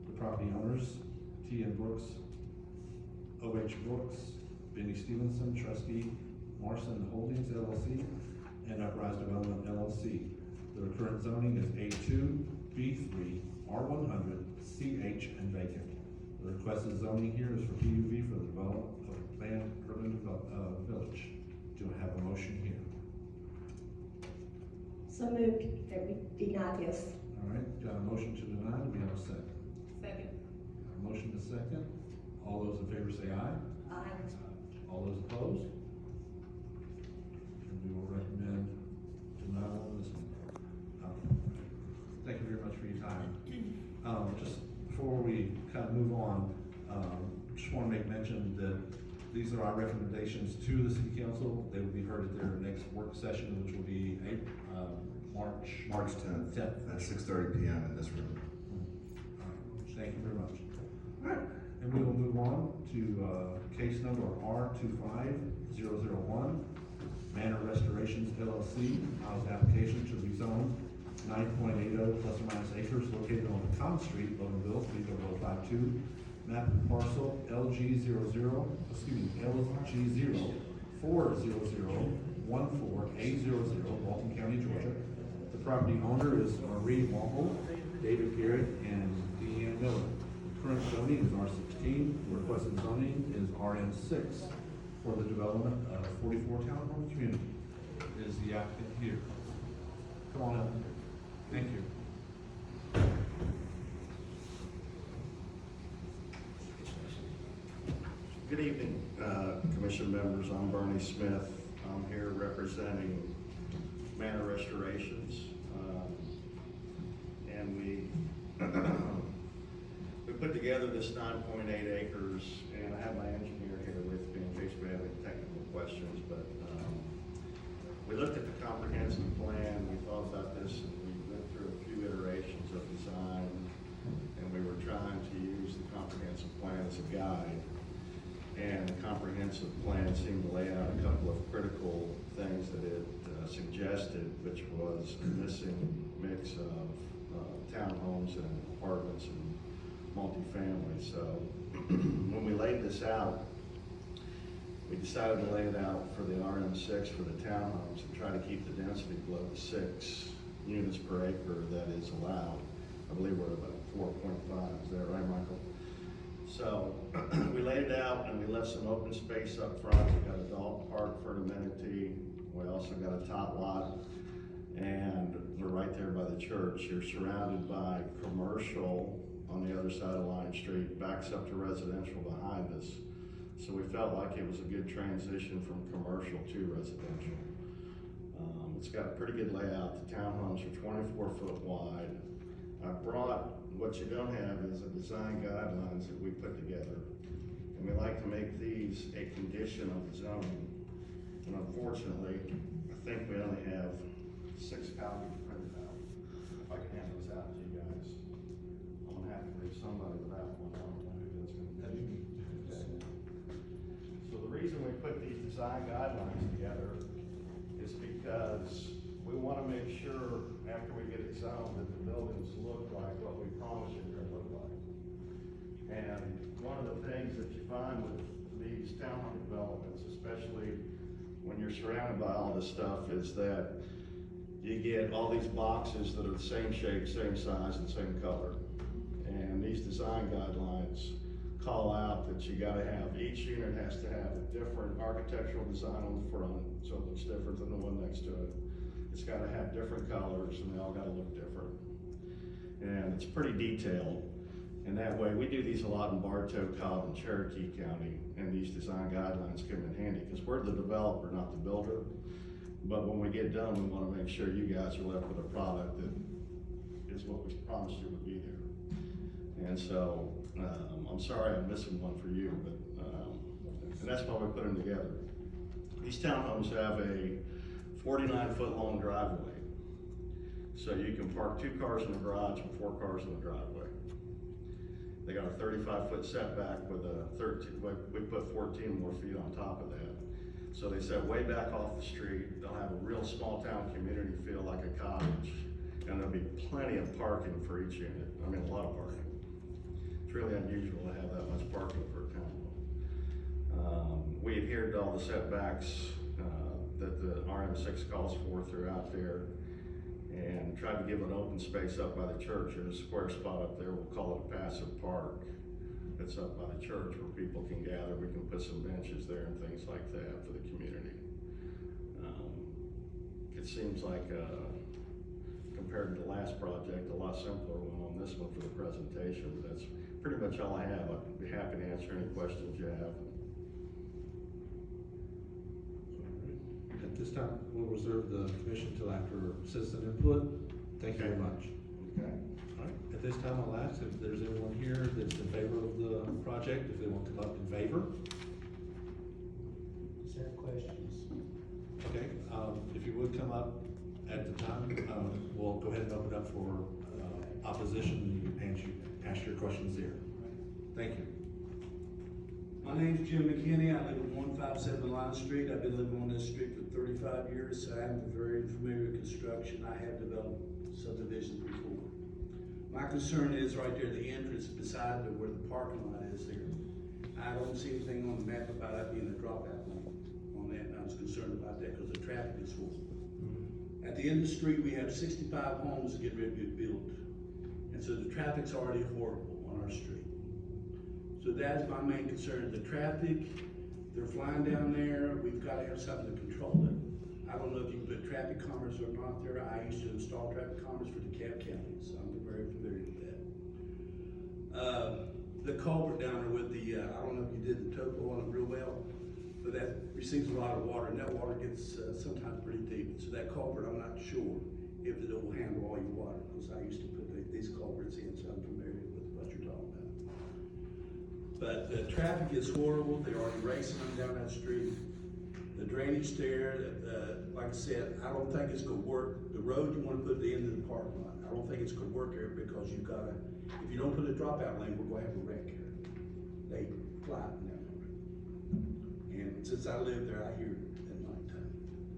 The property owners, T.N. Brooks, O.H. Brooks, Benny Stevenson, trustee, Marson Holdings LLC, and Uprise Development LLC. The current zoning is A2, B3, R100, CH, and vacant. The requested zoning here is for PUV for the development of a planned urban village. Do I have a motion here? So moved that we deny this. All right, got a motion to deny. Do we have a second? Second. Got a motion to second. All those in favor say aye. Aye. All those opposed? And we will recommend denial on this one. Thank you very much for your time. Just before we kind of move on, just want to make mention that these are our recommendations to the city council. They will be heard at their next work session, which will be March 10th at 6:30 p.m. in this room. All right, thank you very much. All right, and we will move on to case number R25001, Manor Restorations LLC, application to rezone 9.80 plus or minus acres located on Pecan Street, Loganville, 30052. Map and parcel LG04014A00, Walton County, Georgia. The property owner is Marie Wample, David Garrett, and Deanne Miller. The current zoning is R16. The requested zoning is RN6 for the development of 44 townhome community. Is the applicant here? Come on up. Thank you. Good evening, Commission members. I'm Bernie Smith. I'm here representing Manor Restorations. And put together this 9.8 acres, and I have my engineer here with me in case we have any technical questions, but we looked at the comprehensive plan, we thought about this, and we went through a few iterations of design, and we were trying to use the comprehensive plan as a guide. And the comprehensive plan seemed to lay out a couple of critical things that it suggested, which was a missing mix of townhomes and apartments and multifamily. So when we laid this out, we decided to lay it out for the RM6 for the townhomes and try to keep the density below the 6 units per acre that is allowed. I believe we're about 4.5, is that right, Michael? So we laid it out and we left some open space up front. We got a dog park for an amenity. We also got a top lot, and we're right there by the church. You're surrounded by commercial on the other side of Lion Street, backs up to residential behind us. So we felt like it was a good transition from commercial to residential. It's got a pretty good layout. The townhomes are 24 foot wide. I brought, what you don't have is a design guidelines that we put together. And we like to make these a condition of the zoning. And unfortunately, I think we only have 6 copies printed out. If I can hand those out to you guys. I'm gonna have to leave somebody without one. I don't know who that's gonna be. So the reason we put these design guidelines together is because we want to make sure after we get it zoned that the buildings look like what we promised they're going to look like. And one of the things that you find with these townhome developments, especially when you're surrounded by all this stuff, is that you get all these boxes that are the same shape, same size, and same color. And these design guidelines call out that you gotta have, each unit has to have a different architectural design on the front, so it looks different than the one next to it. It's gotta have different colors, and they all gotta look different. And it's pretty detailed. And that way, we do these a lot in Bartow, Cobb, and Cherokee County, and these design guidelines come in handy, because we're the developer, not the builder. But when we get done, we wanna make sure you guys are left with a product that is what we promised you would be there. And so, I'm sorry I'm missing one for you, but, and that's why we put them together. These townhomes have a 49-foot long driveway. So you can park 2 cars in the garage and 4 cars in the driveway. They got a 35-foot setback with a 13, we put 14 more feet on top of that. So they set way back off the street. They'll have a real small town community feel like a cottage. And there'll be plenty of parking for each unit. I mean, a lot of parking. It's really unusual to have that much parking for a townhome. We adhered to all the setbacks that the RM6 calls for throughout there, and tried to give an open space up by the church. There's a square spot up there, we'll call it a passive park. It's up by the church where people can gather. We can put some benches there and things like that for the community. It seems like, compared to the last project, a lot simpler one on this one for the presentation, but that's pretty much all I have. I'd be happy to answer any questions you have. At this time, we'll reserve the commission till after citizen input. Thank you very much. Okay. All right, at this time, I'll ask if there's anyone here that's in favor of the project, if they want to come up in favor. Is there questions? Okay, if you would come up at the time, we'll go ahead and open up for opposition. You can ask your questions there. Thank you. My name's Jim McKinney. I live at 157 Line Street. I've been living on this street for 35 years, so I'm very familiar with construction. I have developed subdivisions before. My concern is right there, the entrance beside where the parking lot is there. I don't see anything on the map about that being a dropout lane on that, and I was concerned about that because the traffic is full. At the end of the street, we have 65 homes getting ready to be built. And so the traffic's already horrible on our street. So that's my main concern, the traffic. They're flying down there. We've got to have something to control it. I don't know if you can put traffic cameras or not there. I used to install traffic cameras for DeKalb County, so I'm very familiar with that. The culvert down there with the, I don't know if you did the topo on it real well, but that receives a lot of water, and that water gets sometimes pretty deep. So that culvert, I'm not sure if it will handle all your water, because I used to put these culverts in, so I'm familiar with what you're talking about. But the traffic is horrible, they're already racing them down that street. The drainage there, like I said, I don't think it's gonna work. The road you wanna put at the end of the parking lot, I don't think it's gonna work there because you've gotta, if you don't put a dropout lane, we're gonna have a wreck here. They fly up and down. And since I live there, I hear it at nighttime,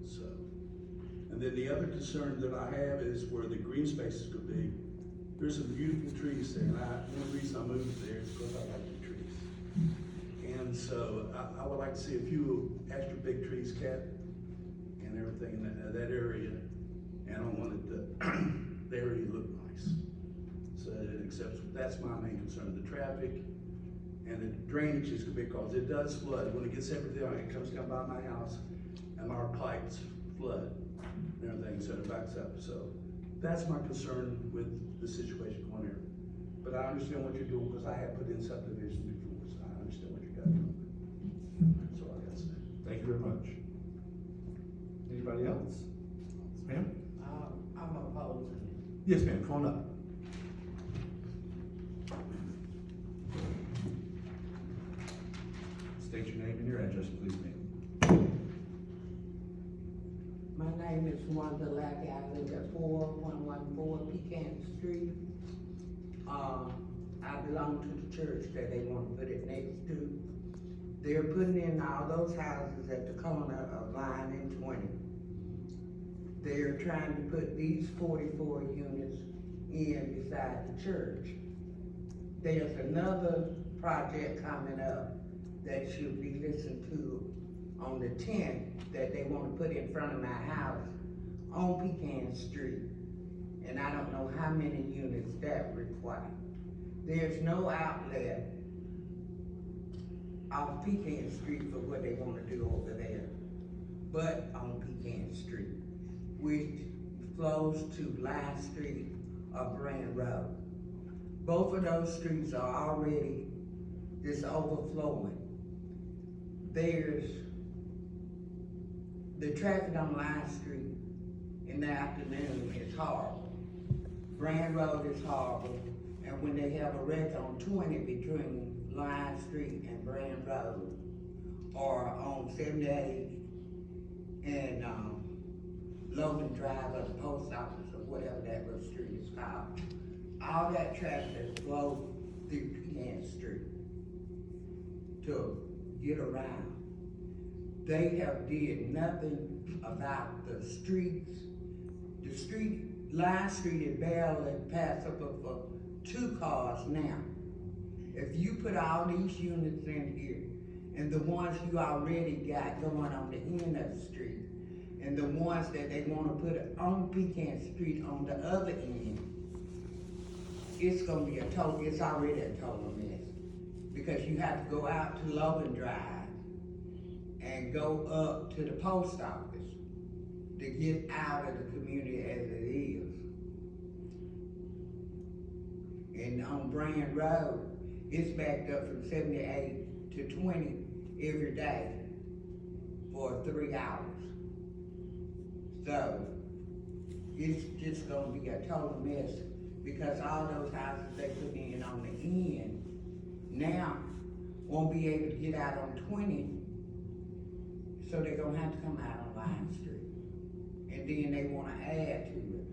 so. And then the other concern that I have is where the green spaces could be. There's some beautiful trees there, and one reason I moved there is because I like the trees. And so I would like to see a few extra big trees kept and everything in that area. And I want it the area to look nice. So it accepts, that's my main concern, the traffic and the drainage is because it does flood. When it gets everything, it comes down by my house and our pipes flood and everything, so it backs up. So that's my concern with the situation going there. But I understand what you're doing because I have put in subdivision before, so I understand what you got doing. That's all I got to say. Thank you very much. Anybody else? Ma'am? I'm opposed. Yes, ma'am, come on up. State your name and your address, please, ma'am. My name is Wanda Lackey. I live at 4114 Pecan Street. I belong to the church that they want to put it next to. They're putting in all those houses at the corner of Line and 20. They're trying to put these 44 units in beside the church. There's another project coming up that should be listened to on the 10th that they want to put in front of my house on Pecan Street. And I don't know how many units that require. There's no outlet off Pecan Street for what they want to do over there, but on Pecan Street, which flows to Line Street or Brand Road. Both of those streets are already just overflowing. There's the traffic on Line Street in the afternoon is horrible. Brand Road is horrible, and when they have a wreck on 20 between Line Street and Brand Road, or on 78 and Logan Drive or the post office or whatever that little street is called, all that traffic flows through Pecan Street to get around. They have did nothing about the streets. The street, Line Street is barely passable for 2 cars now. If you put all these units in here, and the ones you already got going on the end of the street, and the ones that they wanna put on Pecan Street on the other end, it's gonna be it's already a total mess. Because you have to go out to Logan Drive and go up to the post office to get out of the community as it is. And on Brand Road, it's backed up from 78 to 20 every day for 3 hours. So, it's just gonna be a total mess because all those houses they put in on the end now won't be able to get out on 20, so they're gonna have to come out on Line Street. And then they wanna add to it.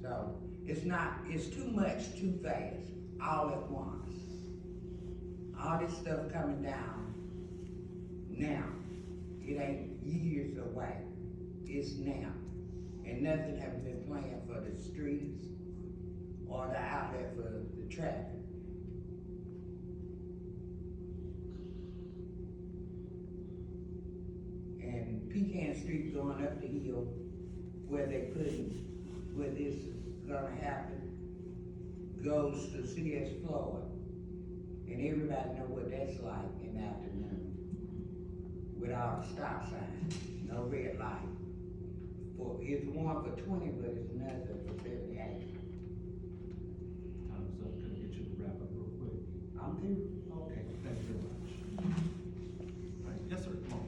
So, it's too much too fast, all at once. All this stuff coming down now. It ain't years away, it's now. And nothing has been planned for the streets or the outlet for the traffic. And Pecan Street going up the hill where this is gonna happen, goes to CS Floyd. And everybody know what that's like in the afternoon. Without a stop sign, no red light. It's one for 20, but it's nothing for 78. Time's up, can I get you to wrap up real quick? I'm through. Okay, thank you very much. All right, yes, sir, come on.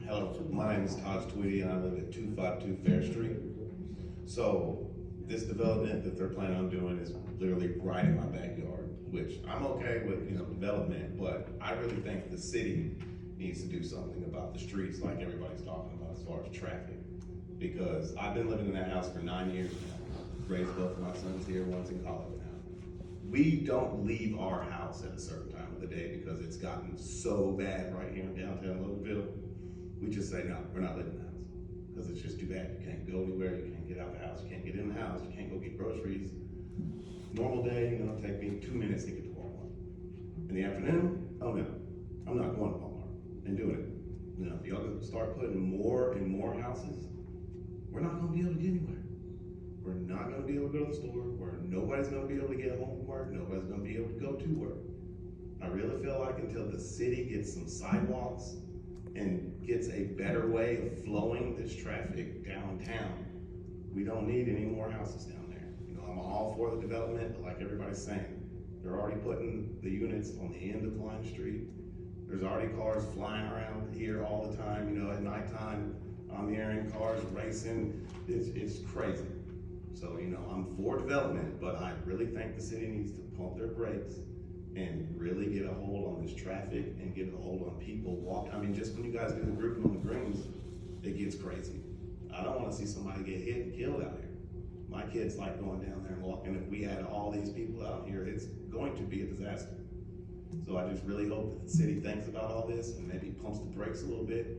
Hello, my name is Todd Tweedy and I live at 252 Fair Street. So this development that they're planning on doing is literally right in my backyard, which I'm okay with, development, but I really think the city needs to do something about the streets like everybody's talking about as far as traffic. Because I've been living in that house for 9 years now. Raised both of my sons here, one's in college now. We don't leave our house at a certain time of the day because it's gotten so bad right here in downtown Loganvill. We just say, no, we're not living in the house. Because it's just too bad. You can't go anywhere, you can't get out the house, you can't get in the house, you can't go get groceries. Normal day, it'll take me 2 minutes to get to Walmart. In the afternoon, oh no, I'm not going to Walmart and doing it. If y'all start putting more and more houses, we're not gonna be able to get anywhere. We're not gonna be able to go to the store, where nobody's gonna be able to get home from work, nobody's gonna be able to go to work. I really feel like until the city gets some sidewalks and gets a better way of flowing this traffic downtown, we don't need any more houses down there. I'm all for the development, but like everybody's saying, they're already putting the units on the end of Line Street. There's already cars flying around here all the time, at nighttime. I'm hearing cars racing. It's crazy. So, I'm for development, but I really think the city needs to pump their brakes and really get a hold on this traffic and get a hold on people just when you guys do the grouping on the greens, it gets crazy. I don't want to see somebody get hit and killed out here. My kids like going down there and walking. If we had all these people out here, it's going to be a disaster. So I just really hope that the city thinks about all this and maybe pumps the brakes a little bit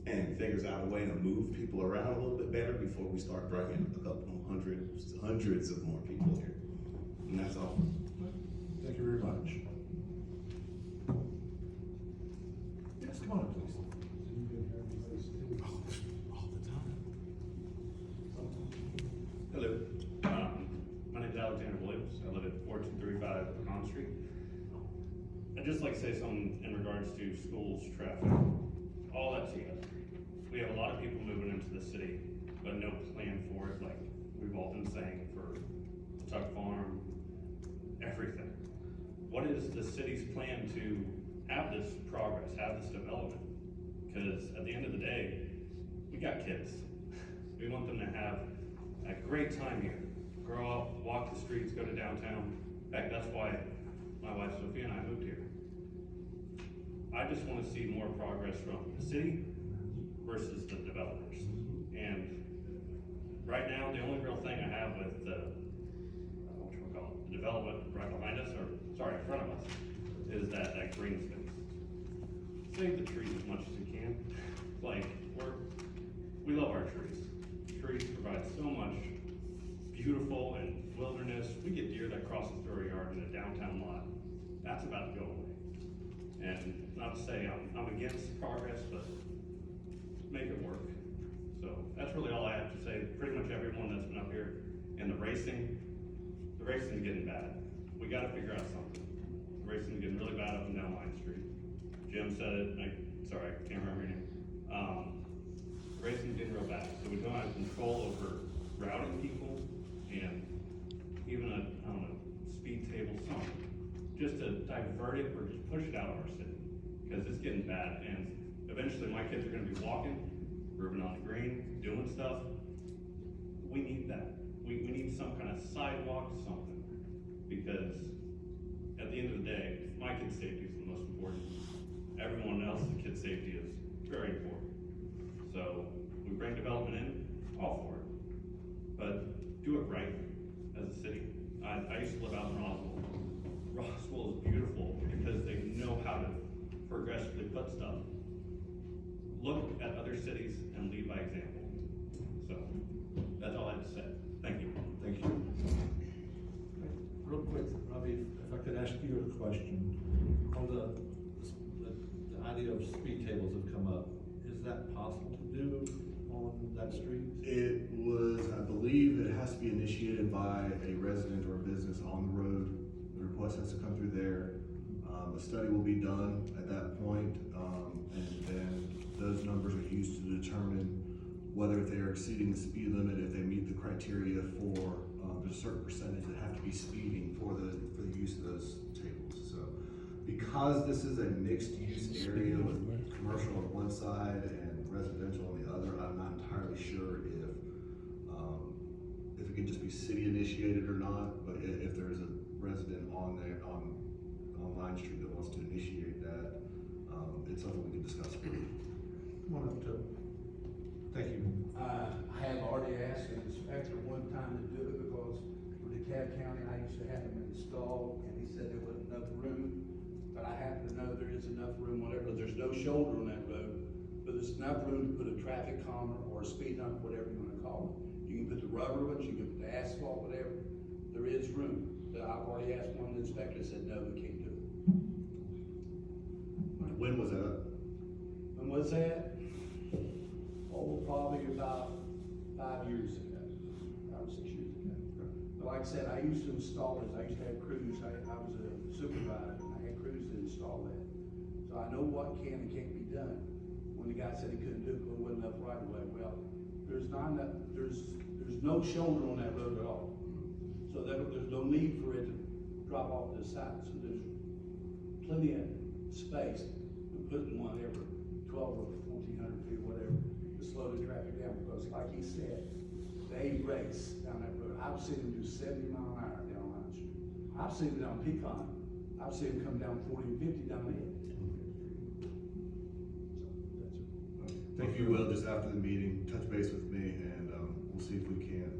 and figures out a way to move people around a little bit better before we start bringing a couple hundreds of more people here. And that's all. Thank you very much. Yes, come on up, please. All the time. Hello, my name is Alexander Williams. I live at 4235 Pecan Street. I'd just like to say something in regards to schools, traffic, all that together. We have a lot of people moving into the city, but no plan for it, like we've all been saying for the Tuck Farm, everything. What is the city's plan to have this progress, have this development? Because at the end of the day, we got kids. We want them to have a great time here. Grow up, walk the streets, go to downtown. In fact, that's why my wife Sophia and I moved here. I just want to see more progress from the city versus the developers. And right now, the only real thing I have with the development right behind us, or sorry, in front of us, is that green space. Save the trees as much as you can. We love our trees. Trees provide so much beautiful and wilderness. We get deer that crosses through our yard in a downtown lot. That's about to go away. And not to say I'm against progress, but make it work. So that's really all I have to say. Pretty much everyone that's been up here. And the racing's getting bad. We gotta figure out something. The racing's getting really bad up and down Line Street. Jim said it, sorry, I can't remember your name. The racing's getting real bad. So we don't have control over routing people and even a speed table, something. Just to divert it or just push it out of our city. Because it's getting bad, and eventually my kids are gonna be walking, grooving on the green, doing stuff. We need that. We need some kind of sidewalk, something. Because at the end of the day, my kid's safety is the most important. Everyone else's kid's safety is very important. So we bring development in, all for it. But do it right as a city. I used to live out in Roswell. Roswell is beautiful because they know how to progressively put stuff. Look at other cities and lead by example. So that's all I have to say. Thank you. Thank you. Real quick, Robbie, if I could ask you a question. On the idea of speed tables have come up. Is that possible to do on that street? It was, I believe it has to be initiated by a resident or a business on the road. The request has to come through there. A study will be done at that point, and then those numbers are used to determine whether they are exceeding the speed limit, if they meet the criteria for there's a certain percentage that have to be speeding for the use of those tables. So because this is a mixed use area with commercial on one side and residential on the other, I'm not entirely sure if if it can just be city initiated or not, but if there's a resident on there, on Line Street that wants to initiate that, it's something we can discuss. Come on up, Joe. Thank you. I have already asked an inspector one time to do it because for DeKalb County, I used to have them installed and he said there wasn't enough room. But I happen to know there is enough room, whatever, there's no shoulder on that road, but there's enough room to put a traffic calmer or a speed hump, whatever you wanna call it. You can put the rubber ones, you can put the asphalt, whatever. There is room. But I've already asked one of the inspectors, said, no, we can't do it. When was that? When was that? Oh, probably about 5 years ago, 5 or 6 years ago. But like I said, I used to install this, I used to have crews, I was a supervisor, and I had crews to install that. So I know what can and can't be done. When the guy said he couldn't do it, because there wasn't enough right of way, well, there's not enough, there's no shoulder on that road at all. So there's no need for it to drop off to the side, so there's plenty of space to put in one every 12 or 1,400 feet, whatever, to slow the traffic down, because like he said, they race down that road. I've seen them do 70 mile an hour down Line Street. I've seen them down Pecan. I've seen them come down 40 and 50 down there. If you will, just after the meeting, touch base with me and, we'll see if we can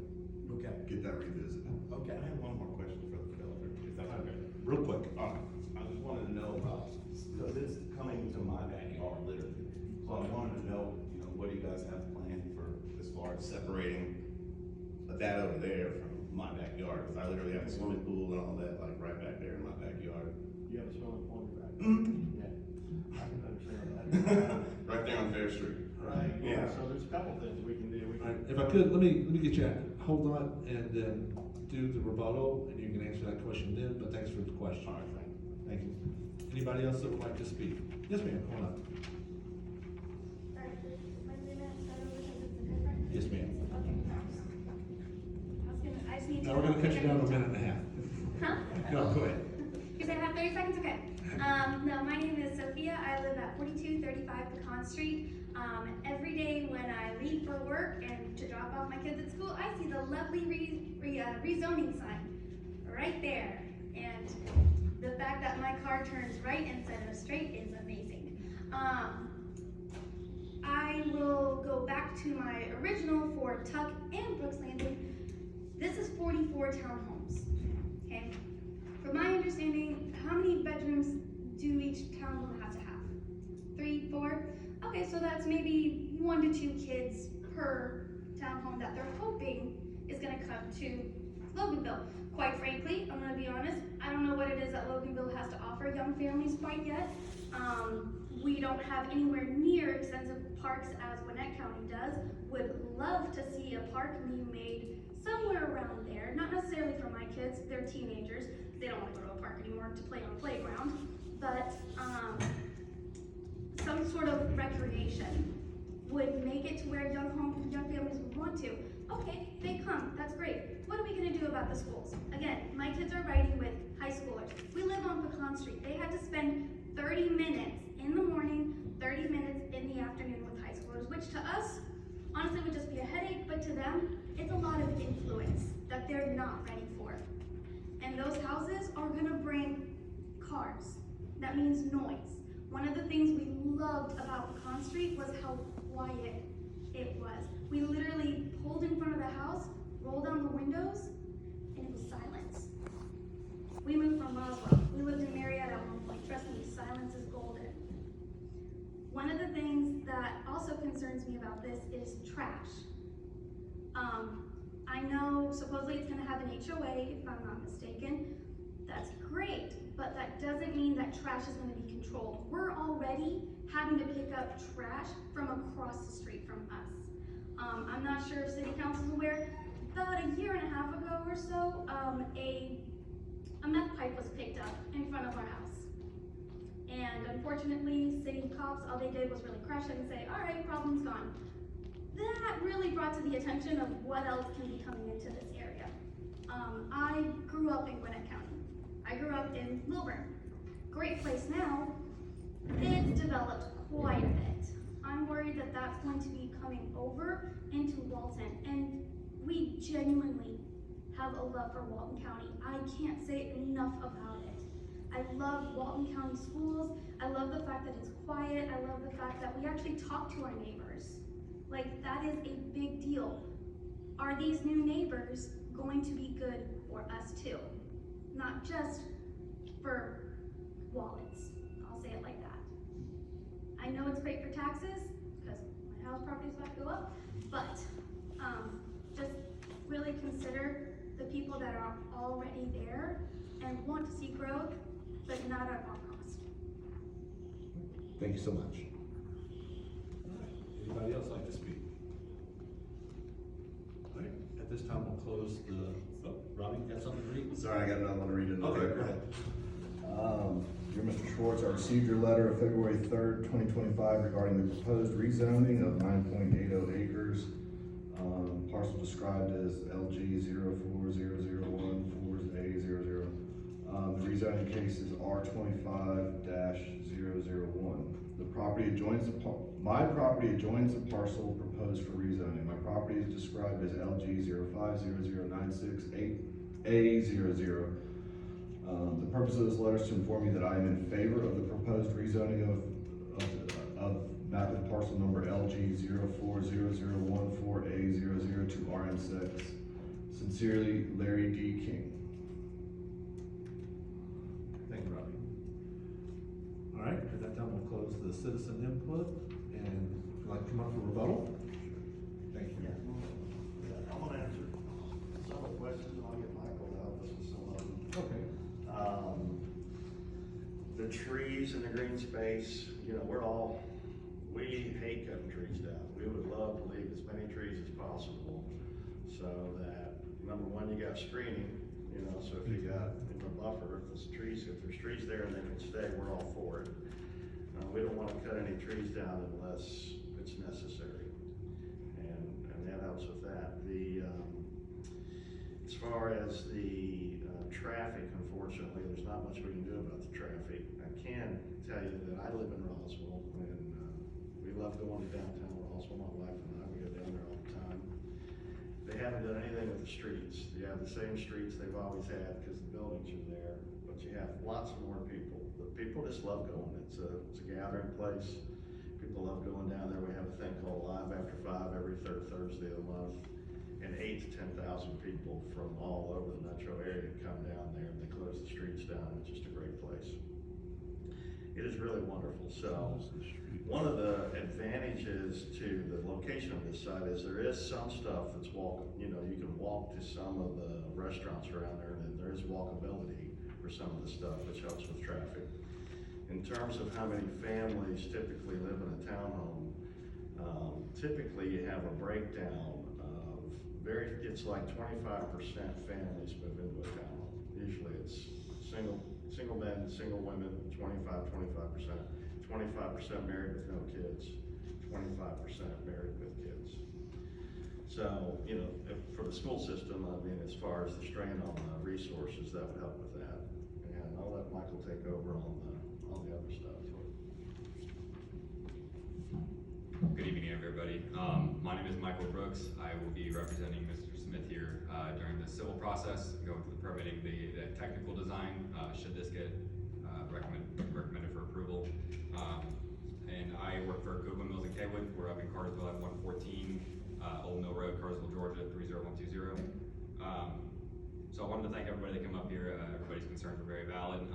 Okay. get that revisited. Okay. I have one more question for the developer, if that's okay. Real quick. All right, I just wanted to know about, because it's coming to my backyard literally. So I wanted to know, you know, what do you guys have planned for as far as separating that over there from my backyard? Because I literally have a swimming pool and all that, like right back there in my backyard. You have a swimming pool in your backyard? Yeah. I can understand that. Right there on Fair Street. Right, Yeah. so there's a couple things we can do. We All right, can, if I could, let me get you, hold on and then do the rebuttal and you can answer that question then, but thanks for the question. All right, Thank you. Anybody else that would like to speak? Yes, ma'am, come on up. Yes, ma'am. I just need to. Now, we're gonna cut you down to a minute and a half. Huh? No, go ahead. You said I have 30 seconds? Okay. No, my name is Sophia. I live at 4235 Pecan Street. Every day when I leave for work and to drop off my kids at school, I see the lovely rezoning sign right there. And the fact that my car turns right instead of straight is amazing. I will go back to my original for Tuck and Brooks Landing. This is 44 townhomes, okay? From my understanding, how many bedrooms do each townhome have to have? 3, 4? Okay, so that's maybe 1 to 2 kids per townhome that they're hoping is gonna come to Loganvill. Quite frankly, I'm gonna be honest, I don't know what it is that Loganvill has to offer young families quite yet. We don't have anywhere near extensive parks as Gwinnett County does. Would love to see a park being made somewhere around there, not necessarily for my kids, they're teenagers, they don't want to go to a park anymore to play on a playground, but some sort of recreation would make it to where young families would want to. Okay, they come, that's great. What are we gonna do about the schools? Again, my kids are riding with high schoolers. We live on Pecan Street. They had to spend 30 minutes in the morning, 30 minutes in the afternoon with high schoolers, which to us, honestly would just be a headache, but to them, it's a lot of influence that they're not ready for. And those houses are gonna bring cars. That means noise. One of the things we loved about Pecan Street was how quiet it was. We literally pulled in front of the house, rolled down the windows, and it was silence. We moved from Roswell. We lived in Marietta at one point. Trust me, silence is golden. One of the things that also concerns me about this is trash. I know supposedly it's gonna have an HOA, if I'm not mistaken. That's great, but that doesn't mean that trash is gonna be controlled. We're already having to pick up trash from across the street from us. I'm not sure if City Council is aware, about a year and a half ago or so, a meth pipe was picked up in front of our house. And unfortunately, city cops, all they did was really crush it and say, all right, problem's gone. That really brought to the attention of what else can be coming into this area. I grew up in Gwinnett County. I grew up in Lilburn. Great place now. It's developed quite a bit. I'm worried that that's going to be coming over into Walton. And we genuinely have a love for Walton County. I can't say enough about it. I love Walton County schools. I love the fact that it's quiet. I love the fact that we actually talk to our neighbors. Like, that is a big deal. Are these new neighbors going to be good for us too? Not just for wallets. I'll say it like that. I know it's great for taxes, because my house property is about to go up, but just really consider the people that are already there and want to see growth, but not at all cost. Thank you so much. Anybody else like to speak? All right, at this time, we'll close the, Robbie, you got something to read? Sorry, I got another one to read in the Okay, record. go ahead. Dear Mr. Schwartz, I received your letter of February 3rd, 2025 regarding the proposed rezoning of 9.80 acres, parcel described as LG 04001 4A00. The rezoning case is R25-001. The property adjoins my property adjoins the parcel proposed for rezoning. My property is described as LG 050096A00. The purpose of this letter is to inform you that I am in favor of the proposed rezoning of map and parcel number LG 0400114A00 to RM6. Sincerely, Larry D. King. Thank you, Robbie. All right, at that time, we'll close the citizen input, and if you'd like to come up for rebuttal? Thank you. I'm gonna answer several questions, and I'll get Michael to help us with some of them. Okay. The trees in the green space, you know, we hate cutting trees down. We would love to leave as many trees as possible, so that, number one, you got screening, you know, so if you got in the buffer, if there's trees there and they can stay, we're all for it. We don't wanna cut any trees down unless it's necessary, and that helps with that. As far as the traffic, unfortunately, there's not much we can do about the traffic. I can tell you that I live in Roswell, and we love going to downtown Roswell. My wife and I, we go down there all the time. They haven't done anything with the streets. You have the same streets they've always had because the buildings are there, but you have lots more people. The people just love going. It's a gathering place. People love going down there. We have a thing called Live After 5 every third Thursday of the month. And 8,000 to 10,000 people from all over the metro area come down there, and they close the streets down. It's just a great place. It is really wonderful. So one of the advantages to the location of this site is there is some stuff that's you can walk to some of the restaurants around there, and there is walkability for some of the stuff, which helps with traffic. In terms of how many families typically live in a townhome, typically you have a breakdown. It's like 25% families move into a townhome. Usually it's single men, single women, 25%, 25% married with no kids, 25% married with kids. So, you know, for the school system, I mean, as far as the strain on the resources, that would help with that. And I'll let Michael take over on the other stuff. Good evening, everybody. My name is Michael Brooks. I will be representing Mr. Smith here during the civil process, going through the permitting, the technical design, should this get recommended for approval. And I work for Goodwin Mills and Kaywood. We're up in Cartersville at 114 Old Mill Road, Cartersville, Georgia, 30120. So I wanted to thank everybody that came up here. Everybody's concerns are very valid. And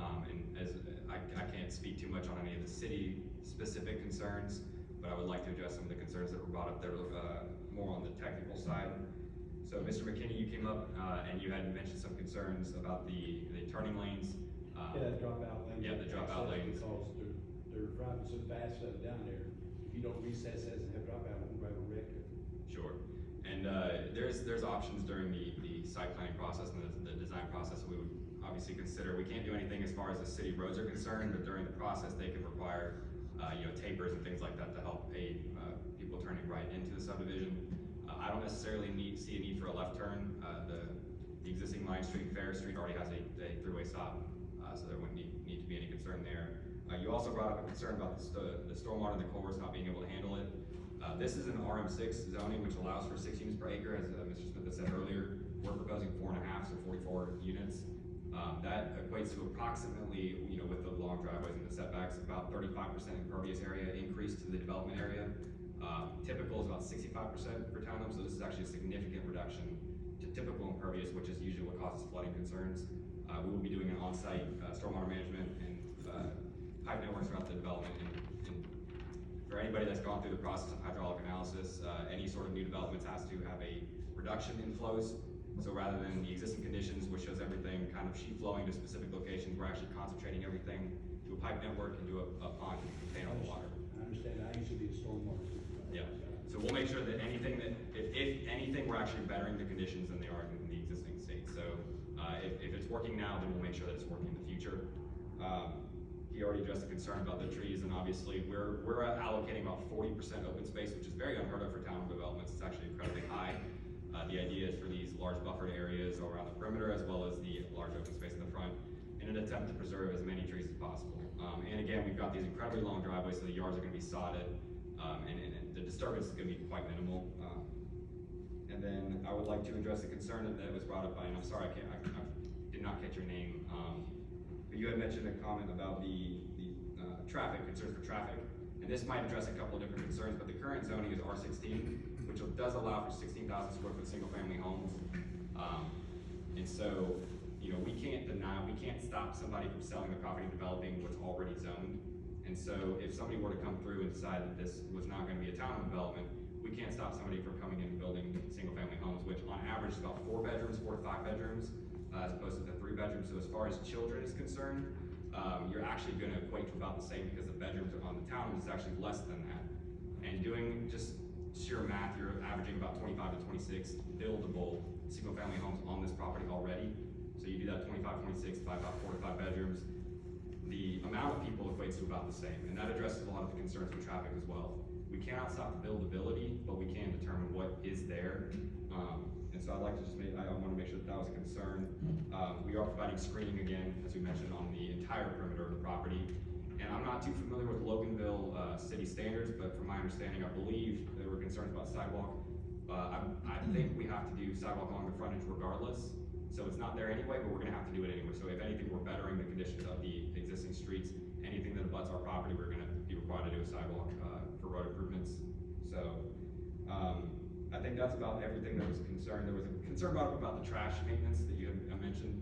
as I can't speak too much on any of the city-specific concerns, but I would like to address some of the concerns that were brought up there more on the technical side. So Mr. McKinney, you came up and you had mentioned some concerns about the turning lanes. Yeah, the dropout lanes. Yeah, the dropout lanes. Because they're driving so fast down there. If you don't recess as a dropout, we'll drive a wreck. Sure. And there's options during the site planning process and the design process that we would obviously consider. We can't do anything as far as the city roads are concerned, but during the process they can require tapers and things like that to help aid people turning right into the subdivision. I don't necessarily see a need for a left turn. The existing Line Street, Fair Street already has a three-way stop, so there wouldn't need to be any concern there. You also brought up a concern about the stormwater and the culverts not being able to handle it. This is an RM6 zoning, which allows for 6 units per acre, as Mr. Smith had said earlier. We're proposing 4.5, so 44 units. That equates to approximately, with the long driveways and the setbacks, about 35% impervious area increase to the development area. Typical is about 65% for townhomes, so this is actually a significant reduction to typical impervious, which is usually what causes flooding concerns. We will be doing an on-site stormwater management and pipe networks throughout the development. And for anybody that's gone through the process of hydraulic analysis, any sort of new developments has to have a reduction in flows. So rather than the existing conditions, which shows everything kind of sheet flowing to specific locations, we're actually concentrating everything to a pipe network and to a pond to contain all the water. I understand, I used to be a stormwater supervisor. Yeah. So we'll make sure that anything that, if anything, we're actually bettering the conditions than they are in the existing state. So if it's working now, then we'll make sure that it's working in the future. He already addressed the concern about the trees, and obviously we're allocating about 40% open space, which is very unheard of for town developments. It's actually incredibly high. The idea is for these large buffered areas around the perimeter, as well as the large open space in the front, in an attempt to preserve as many trees as possible. And again, we've got these incredibly long driveways, so the yards are going to be sodded, and the disturbance is going to be quite minimal. And then I would like to address a concern that was brought up by, and I'm sorry, I did not catch your name, but you had mentioned a comment about the traffic, concerns for traffic. And this might address a couple of different concerns, but the current zoning is R16, which does allow for 16,000 square foot single family homes. And so, we can't stop somebody from selling the property and developing what's already zoned. And so if somebody were to come through and decide that this was not gonna be a town development, we can't stop somebody from coming in and building single family homes, which on average is about 4 bedrooms, 4 to 5 bedrooms, as opposed to the 3 bedrooms. So as far as children is concerned, you're actually gonna equate to about the same, because the bedrooms on the town is actually less than that. And doing just sheer math, you're averaging about 25 to 26 buildable single family homes on this property already. So you do that 25, 26, 4 to 5 bedrooms. The amount of people equates to about the same, and that addresses a lot of the concerns with traffic as well. We cannot stop the buildability, but we can determine what is there. And so I'd like to just I want to make sure that was a concern. We are providing screening again, as we mentioned, on the entire perimeter of the property. And I'm not too familiar with Loganvill city standards, but from my understanding, I believe there were concerns about sidewalk. I think we have to do sidewalk along the frontage regardless. So it's not there anyway, but we're gonna have to do it anyway. So if anything, we're bettering the conditions of the existing streets. Anything that abuts our property, we're gonna be required to do a sidewalk for road improvements. So I think that's about everything that was concerned. There was a concern brought up about the trash maintenance that you had mentioned.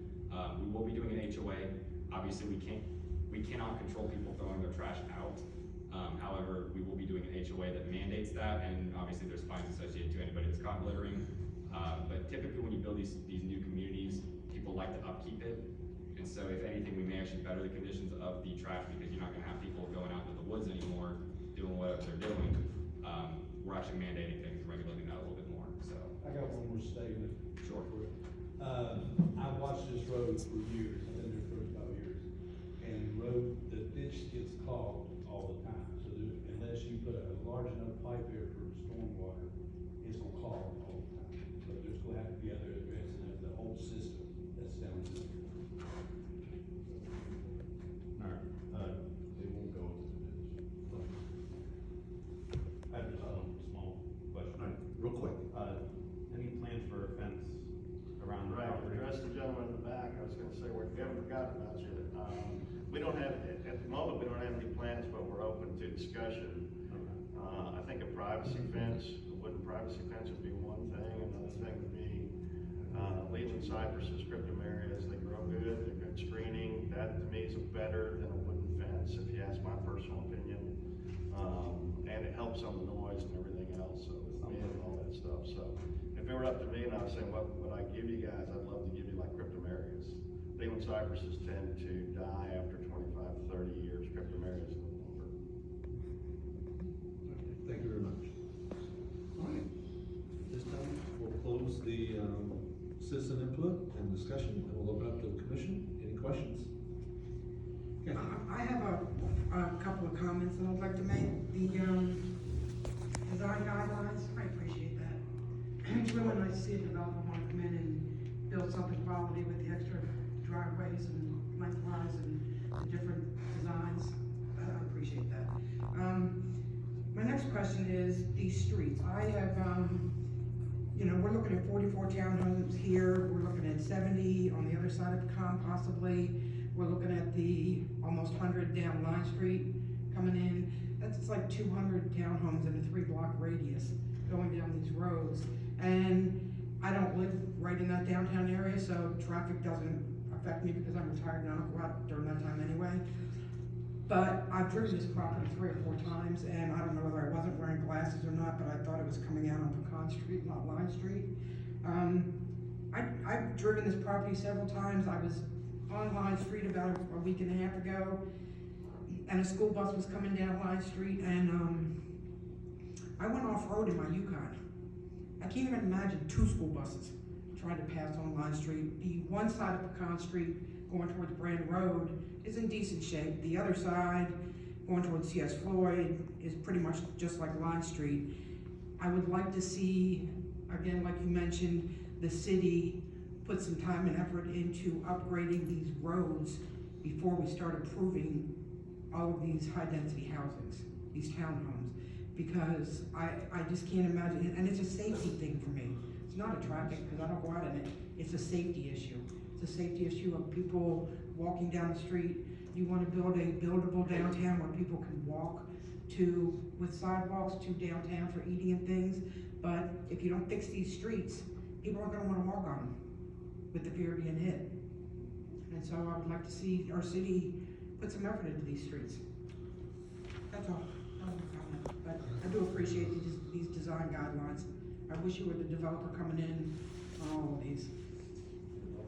We will be doing an HOA. Obviously, we cannot control people throwing their trash out. However, we will be doing an HOA that mandates that, and obviously there's fines associated to anybody that's caught littering. But typically when you build these new communities, people like to upkeep it. And so if anything, we may actually better the conditions of the trash, because you're not gonna have people going out into the woods anymore doing whatever they're doing. We're actually mandating things and regulating that a little bit more, so. I got one more statement. Sure. I've watched this road for years, I've been there 35 years. And the ditch gets clogged all the time. So unless you put a large enough pipe there for stormwater, it's gonna clog all the time. So there's gonna have to be other addressing of the whole system that's down there. Alright, they won't go into the ditch. I have just one small question. All right, real quick. Any plans for a fence around the Right, to property? address the gentleman in the back, I was gonna say, we haven't forgotten about you. We don't have, at the moment, we don't have any plans, but we're open to discussion. I think a privacy fence, a wooden privacy fence would be one thing. Another thing would be, Leland cypresses, cryptomerias, they grow good, they're good screening. That to me is better than a wooden fence, if you ask my personal opinion. And it helps on the noise and everything else, so wind and all that stuff. So if it were up to me and I was saying, what would I give you guys? I'd love to give you like cryptomerias. Leland cypresses tend to die after 25, 30 years. Cryptomerias no longer. Thank you very much. All right, at this time, we'll close the citizen input and discussion, and we'll open up to the commission. Any questions? Okay. I have a couple of comments that I'd like to make. The design guidelines, I appreciate that. It's really nice to see a developer want to come in and build something quality with the extra driveways and lengthwise and the different designs. I appreciate that. My next question is these streets. I have, you know, we're looking at 44 townhomes here, we're looking at 70 on the other side of Pecan possibly. We're looking at the almost 100 down Line Street coming in. That's like 200 townhomes in a 3-block radius going down these roads. And I don't live right in that downtown area, so traffic doesn't affect me because I'm retired and I don't go out during that time anyway. But I've driven this property 3 or 4 times, and I don't know whether I wasn't wearing glasses or not, but I thought it was coming out on Pecan Street, not Line Street. I've driven this property several times. I was on Line Street about a week and a half ago, and a school bus was coming down Line Street, and I went off-road in my Yukon. I can't even imagine 2 school buses trying to pass on Line Street. The one side of Pecan Street going towards Brand Road is in decent shape. The other side, going towards C.S. Floyd, is pretty much just like Line Street. I would like to see, again, like you mentioned, the city put some time and effort into upgrading these roads before we start approving all of these high-density housings, these townhomes, because I just can't imagine, and it's a safety thing for me. It's not a traffic, because I don't go out in it. It's a safety issue. It's a safety issue of people walking down the street. You want to build a buildable downtown where people can walk to, with sidewalks to downtown for eating and things. But if you don't fix these streets, people aren't going to want to walk on them with the fear of being hit. And so I would like to see our city put some effort into these streets. That's all. I don't have a comment. But I do appreciate these design guidelines. I wish you were the developer coming in on all of these. All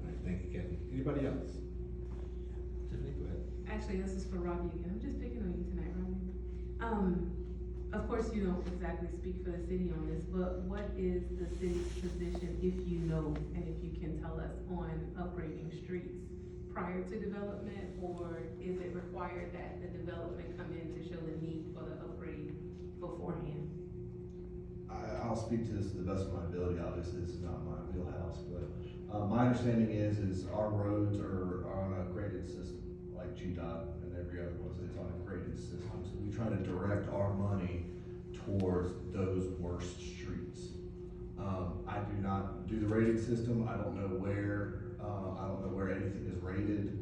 right, thank you, Kathy. Anybody else? Tiffany, go ahead. Actually, this is for Robbie again. I'm just picking on you tonight, Robbie. Of course, you don't exactly speak for the city on this, but what is the city's position, if you know, and if you can tell us, on upgrading streets prior to development, or is it required that the development come in to show the need for the upgrade beforehand? I'll speak to this to the best of my ability. Obviously, this is not my wheelhouse, but my understanding is our roads are on a graded system, like GDOT and every other one. It's on a graded system, so we try to direct our money towards those worst streets. I do not do the rating system. I don't know where anything is rated,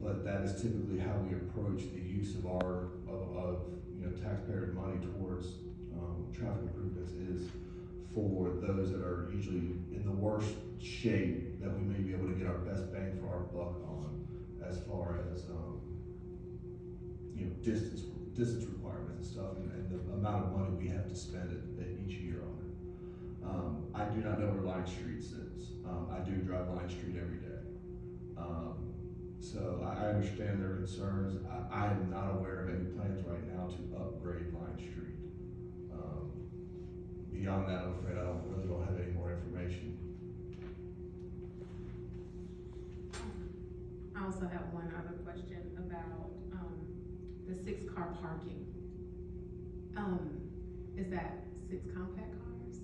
but that is typically how we approach the use of our taxpayer money towards traffic improvements, is for those that are usually in the worst shape that we may be able to get our best bang for our buck on, as far as distance requirements and stuff, and the amount of money we have to spend each year on it. I do not know where Line Street sits. I do drive Line Street every day. So I understand their concerns. I am not aware of any plans right now to upgrade Line Street. Beyond that, I'm afraid I really don't have any more information. I also have one other question about the 6-car parking. Is that 6 compact cars?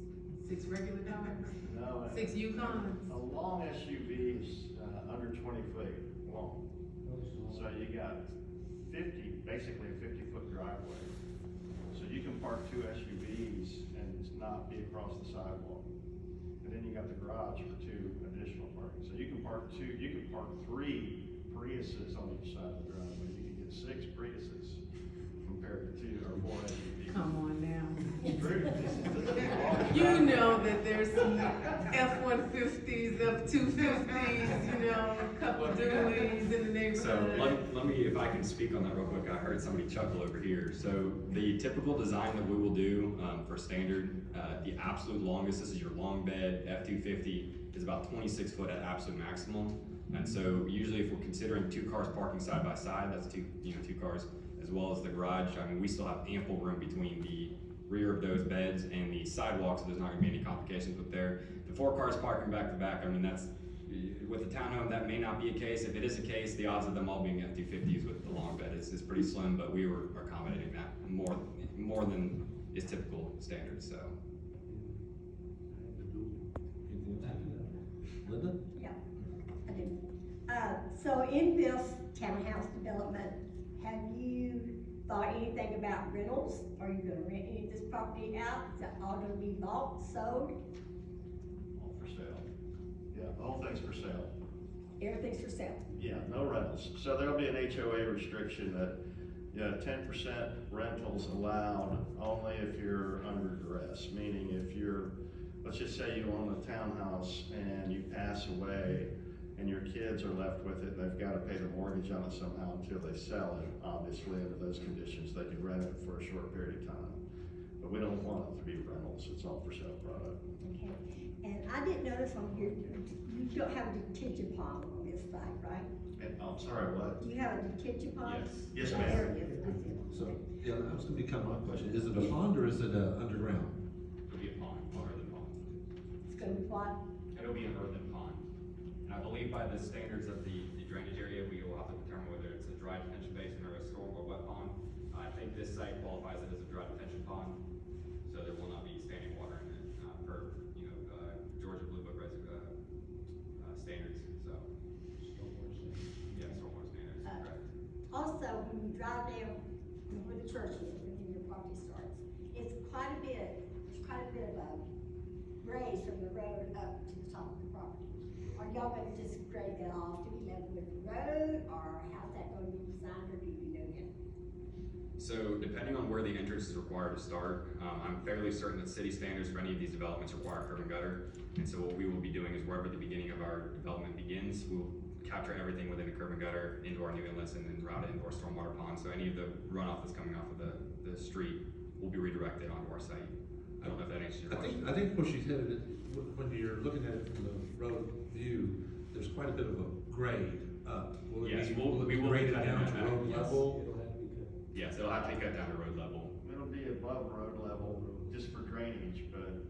6 regular cars? No. 6 Yukons? A long SUV is under 20 feet long. So you got basically a 50-foot driveway. So you can park 2 SUVs and not be across the sidewalk. And then you got the garage for 2 additional parking. So you can park 3 Priuses on each side of the driveway. You can get 6 Priuses compared to 2 or 4 SUVs. Come on now. It's true. You know that there's some F-150s, F-250s, a couple dualies in the neighborhood. So let me, if I can speak on that real quick. I heard somebody chuckle over here. So the typical design that we will do for standard, the absolute longest, this is your long bed F-250, is about 26 foot at absolute maximum. And so usually if we're considering 2 cars parking side by side, that's 2 cars, as well as the garage. I mean, we still have ample room between the rear of those beds and the sidewalk, so there's not gonna be any complications with there. The 4 cars parking back to back, I mean, that's, with the townhome, that may not be a case. If it is a case, the odds of them all being F-250s with the long bed is pretty slim, but we were accommodating that more than is typical standard, so. Linda? Yeah, I do. So in this townhouse development, have you thought thought anything about rentals? Are you gonna rent any of this property out? Is that all gonna be bought, sold? All for sale. Yeah, the whole thing's for sale. Everything's for sale? Yeah, no rentals. So there'll be an HOA restriction that, 10% rentals allowed only if you're under duress. Meaning if you're, let's just say you own a townhouse and you pass away and your kids are left with it and they've got to pay the mortgage on it somehow until they sell it. Obviously, under those conditions, they can rent it for a short period of time. But we don't want it to be rentals. It's all for sale product. Okay, and I didn't notice on here, you don't have a detention pond on this site, right? And I'm sorry, what? Do you have a detention pond? Yes, Yeah, ma'am. there it is. I see it. So, yeah, that was gonna become my question. Is it a pond or is it underground? It'll be a pond, an earthen pond. It's gonna be what? It'll be an earthen pond. And I believe by the standards of the drainage area, we will have to determine whether it's a dry detention basin or a storm or wet pond. I think this site qualifies it as a dry detention pond, so there will not be standing water in it, per, Georgia Blue Book standards, so. Yeah, stormwater standards, correct. Also, when you drive down where the church is, and your property starts, it's quite a bit, there's quite a bit of a raise from the road up to the top of the property. Are y'all gonna just grade that off to be level with the road, or how's that gonna be designed, or do you know yet? So depending on where the entrance is required to start, I'm fairly certain that city standards for any of these developments require curb and gutter. And so what we will be doing is wherever the beginning of our development begins, we'll capture everything within a curb and gutter into our new inlets and then route it into our stormwater pond. So any of the runoff that's coming off of the street will be redirected onto our site. I don't know if that answers your question. I think where she's headed, when you're looking at it from the road view, there's quite a bit of a grade up. Will it Yes, be- we will be grade it cutting down that to back, road yes. level? Yes, it'll have to be cut down to road level. It'll be above road level just for drainage, but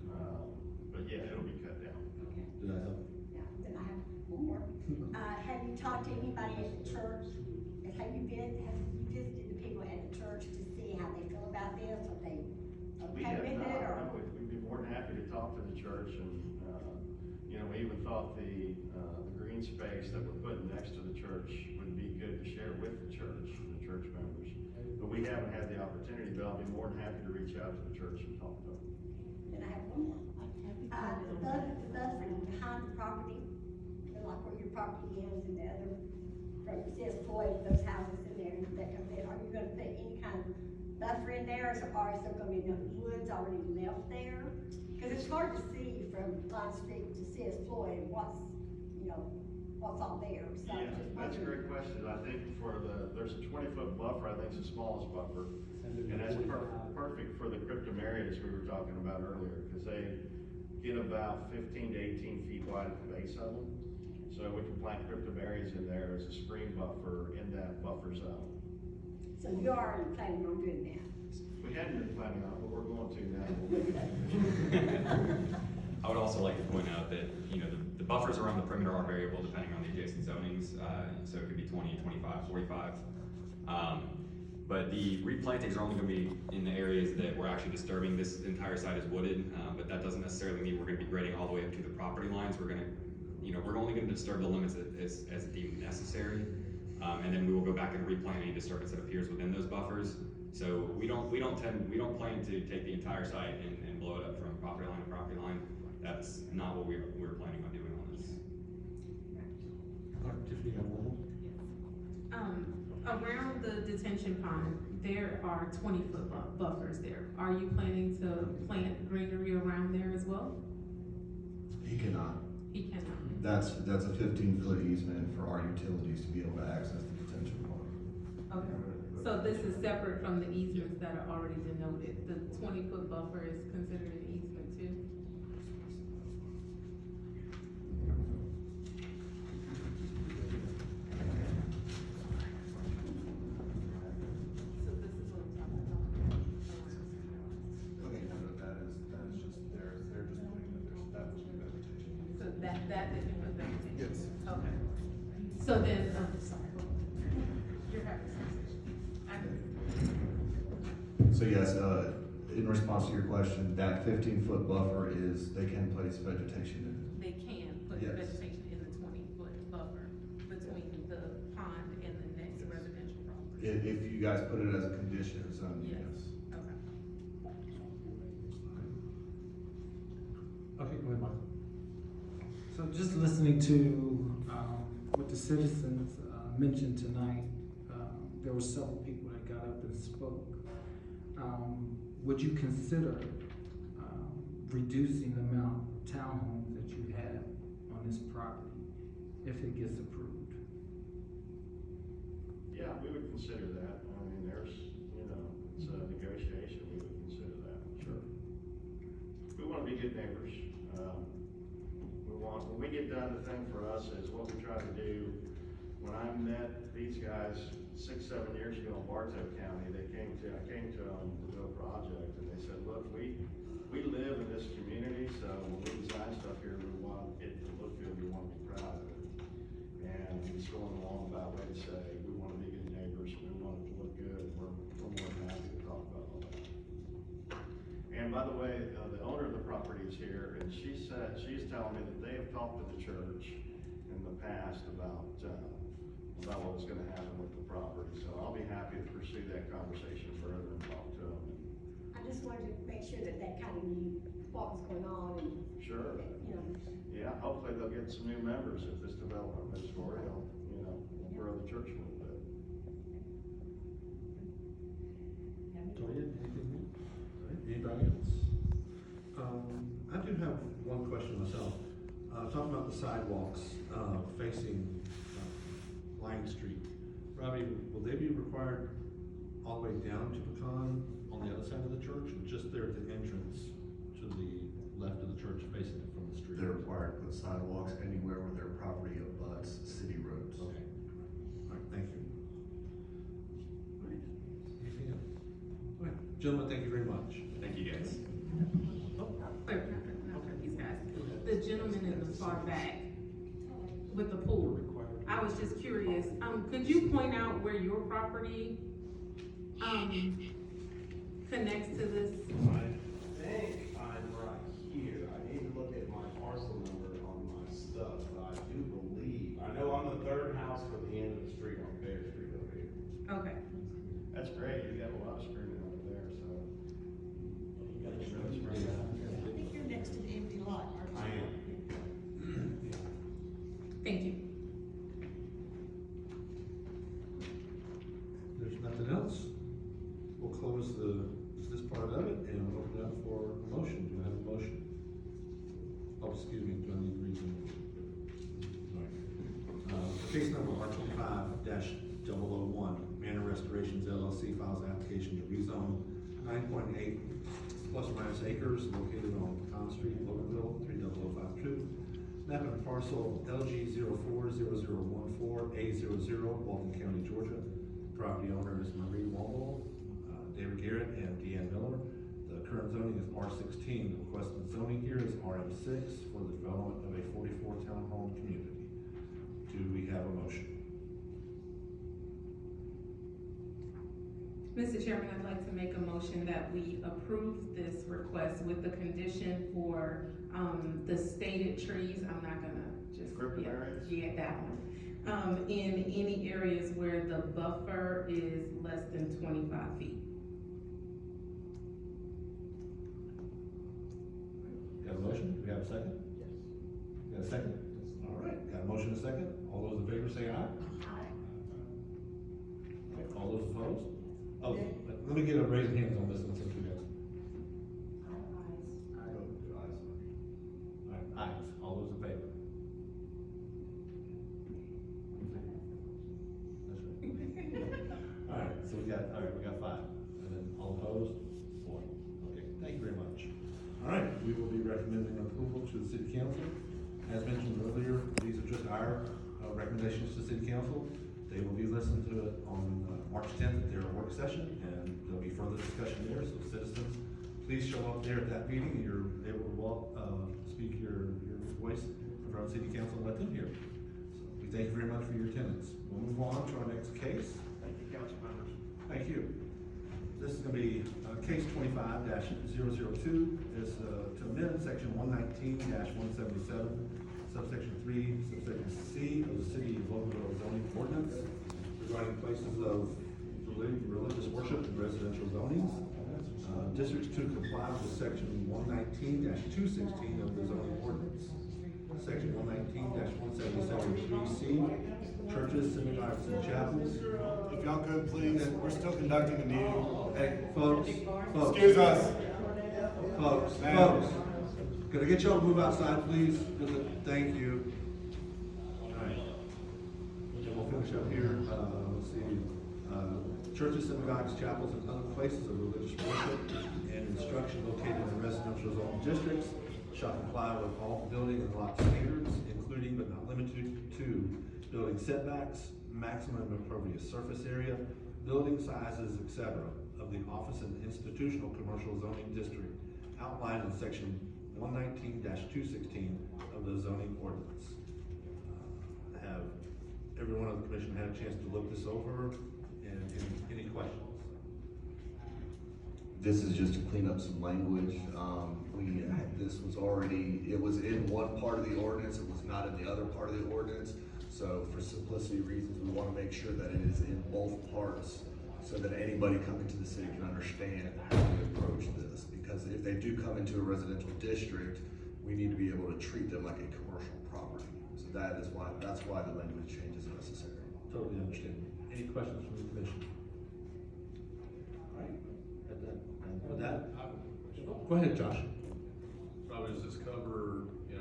yeah, it'll be cut down. Okay. Did that help? Yeah, then I have one more. Have you talked to anybody at the church? Have you visited the people at the church to see how they feel about this? Are they We okay have with not, it, or? no, we'd be more than happy to talk to the church and, we even thought the green space that we're putting next to the church would be good to share with the church members. But we haven't had the opportunity, but I'll be more than happy to reach out to the church and talk to them. Then I have one more. The buffer behind the property, like where your property is and the other, from says Floyd, those houses in there, that come in, are you gonna put any kind of buffer in there, or is there gonna be enough woods already left there? Cause it's hard to see from Line Street to C.S. Floyd what's all there, so. Yeah, just that's a wondering. great question. I think there's a 20-foot buffer, I think it's the smallest buffer. And that's perfect for the cryptomerias we were talking about earlier, because they get about 15 to 18 feet wide at the base of them. So we can plant cryptomerias in there as a screen buffer in that buffer zone. So you are planning on doing that? We hadn't been planning on it, but we're going to now. I would also like to point out that, the buffers around the perimeter are variable depending on the adjacent zonings. So it could be 20, 25, 45. But the replantings are only gonna be in the areas that we're actually disturbing. This entire site is wooded, but that doesn't necessarily mean we're gonna be grading all the way up to the property lines. We're only gonna disturb the limits as deemed necessary. And then we will go back and replant any disturbance that appears within those buffers. So we don't plan to take the entire site and blow it up from property line to property line. That's not what we're planning on doing on this. All right, Tiffany, you got one more? Around the detention pond, there are 20-foot buffers there. Are you planning to plant greenery around there as well? He cannot. He cannot. That's a 15-foot easement for our utilities to be able to access the detention pond. Okay. So this is separate from the easements that are already denoted. The 20-foot buffer is considered an easement too? So this is what I'm talking about. Okay, no, that is just, they're just putting that that was new vegetation. So that is in the vegetation? Yes. Okay. So then, sorry. You're having a conversation. So yes, in response to your question, that 15-foot buffer is, they can place vegetation in it. They can put Yes. vegetation in the 20-foot buffer between the pond and the next residential property. if you guys put it as a condition or something, Yes. yes. Okay, go ahead, Michael. So just listening to what the citizens mentioned tonight, there were several people that got up and spoke. Would you consider reducing the amount of townhomes that you have on this property if it gets approved? Yeah, we would consider that. I mean, there's, it's a negotiation, we would consider that. Sure. We want to be good neighbors. When we get done, the thing for us is what we try to do. When I met these guys 6-7 years ago in Bartow County, I came to them to do a project, and they said, look, we live in this community, so when we design stuff here, we want it to look good, we want to be proud of it. And it's going along about way to say, we want to be good neighbors, we want it to look good, and we're more than happy to talk about all that. And by the way, the owner of the property is here, and she's telling me that they have talked to the church in the past about what was gonna happen with the property. So I'll be happy to pursue that conversation further and talk to them. I just wanted to make sure that kind of knew what was going on and. Sure. Yeah, hopefully they'll get some new members if this development moves forward. We'll grow the church a little bit. Toya, anything new? All right, anybody else? I do have one question myself. Talking about the sidewalks, facing Line Street. Robbie, will they be required all the way down to Pecan on the other side of the church, or just there at the entrance to the left of the church facing it from the street? They're required to put sidewalks anywhere where their property abuts city roads. Okay. All right, thank you. All right, anything else? All right, gentlemen, thank you very much. Thank you, guys. Wait, not for these guys. The gentleman in the far back with the pool. I was just curious, could you point out where your property, connects to this? I think I'm right here. I need to look at my parcel number on my stuff, but I do believe, I know I'm the third house from the end of the street on Bear Street over here. Okay. That's great. You got a lot of screening over there, so. I think you're next to the empty lot, aren't you? I am. Thank you. There's nothing else. We'll close this part of it and open it up for a motion. Do I have a motion? Oh, excuse me, do I need to read them? All right. Case number R25-001, Manor Restorations LLC files application to rezone 9.8 plus or minus acres located on Pecan Street, Loganvill, 30052. Map and parcel LG 040014A00, Walton County, Georgia. Property owner is Marie Womble, David Garrett, and Deanne Miller. The current zoning is R16. The requested zoning here is RM6 for the development of a 44 townhome community. Do we have a motion? Mr. Chairman, I'd like to make a motion that we approve this request with the condition for, the stated trees. I'm not gonna just. Yeah, that one. In any areas where the buffer is less than 25 feet. Got a motion? Do we have a second? Yes. Got a second? All right, got a motion and a second. All those in favor say aye. Aye. All those opposed? Oh, let me get a raise of hands on this one since we got. Ayes. All those in favor? All right, so we got 5, and then all opposed, 4. Okay, thank you very much. All right, we will be recommending approval to the city council. As mentioned earlier, these are just our recommendations to city council. They will be listened to it on March 10th at their work session, and there'll be further discussion there. So citizens, please show up there at that meeting. You're able to speak your voice in front of city council and let them hear. So we thank you very much for your attendance. We'll move on to our next case. Thank you, council members. Thank you. This is going to be case 25-002. Is to amend section 119-177, subsection 3, subsection C of the City of Loganvill zoning ordinance regarding places of religious worship and residential zonings. Districts to comply with section 119-216 of the zoning ordinance. Section 119-177-3C, churches, synagogues, and chapels. If y'all could, please, we're still conducting the meeting. Hey, folks. Excuse us. Folks, could I get y'all to move outside, please? Thank you. All right. And we'll finish up here. Let's see. Churches, synagogues, chapels, and other places of religious worship and instruction located in residential zone districts shall comply with all building and lot standards, including but not limited to building setbacks, maximum impervious surface area, building sizes, etc. of the office and institutional commercial zoning district outlined in section 119-216 of the zoning ordinance. Have everyone on the commission had a chance to look this over, and any questions? This is just to clean up some language. This was already, it was in one part of the ordinance, it was not in the other part of the ordinance. So for simplicity reasons, we want to make sure that it is in both parts so that anybody coming to the city can understand how we approach this. Because if they do come into a residential district, we need to be able to treat them like a commercial property. So that's why the language change is necessary. Totally understand. Any questions from the commission? All right. With that, go ahead, Josh. Probably does this cover, it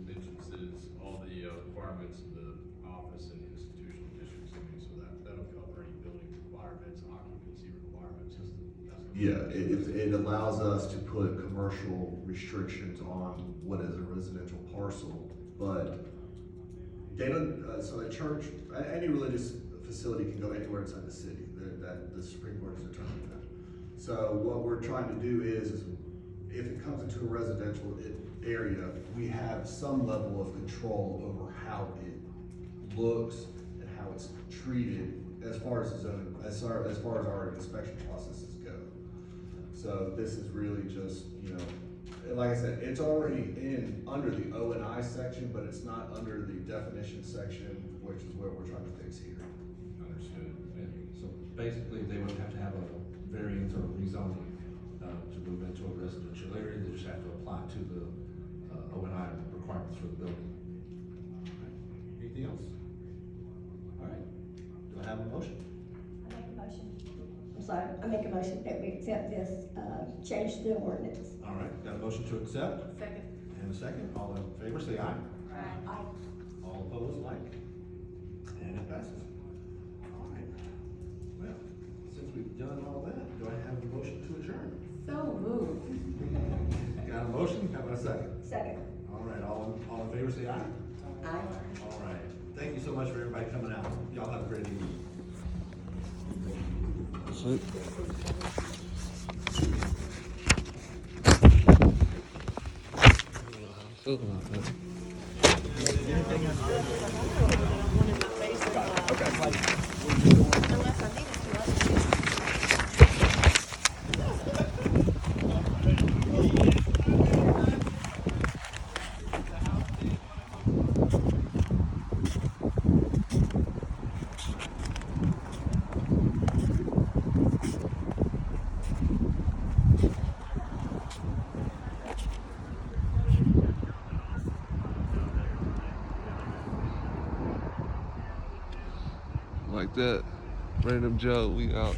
mentions all the requirements of the office and institutional districts, so that'll cover any building requirements, occupancy requirements. Yeah, it allows us to put commercial restrictions on what is a residential parcel, but they don't, so a church, any religious facility can go anywhere inside the city, that the Supreme Court has determined that. So what we're trying to do is if it comes into a residential area, we have some level of control over how it looks and how it's treated as far as the zoning, as far as our inspection processes go. So this is really just, like I said, it's already under the O&I section, but it's not under the definition section, which is where we're trying to fix here. Understood. So basically, they would have to have a variance or rezoning to move into a residential area. They just have to apply to the O&I requirements for the building. Right. Anything else? All right. Do I have a motion? I make a motion. I'm sorry, I make a motion that we accept this, change to the ordinance. All right, got a motion to accept? Second. And a second. All in favor, say aye. Aye. All opposed, like? And it passes. All right. Well, since we've done all that, do I have a motion to adjourn? So moved. Got a motion? How about a second? Second. All right, all in favor, say aye. Aye. All right. Thank you so much for everybody coming out. Y'all have a great evening. Like that, Random Joe, we out.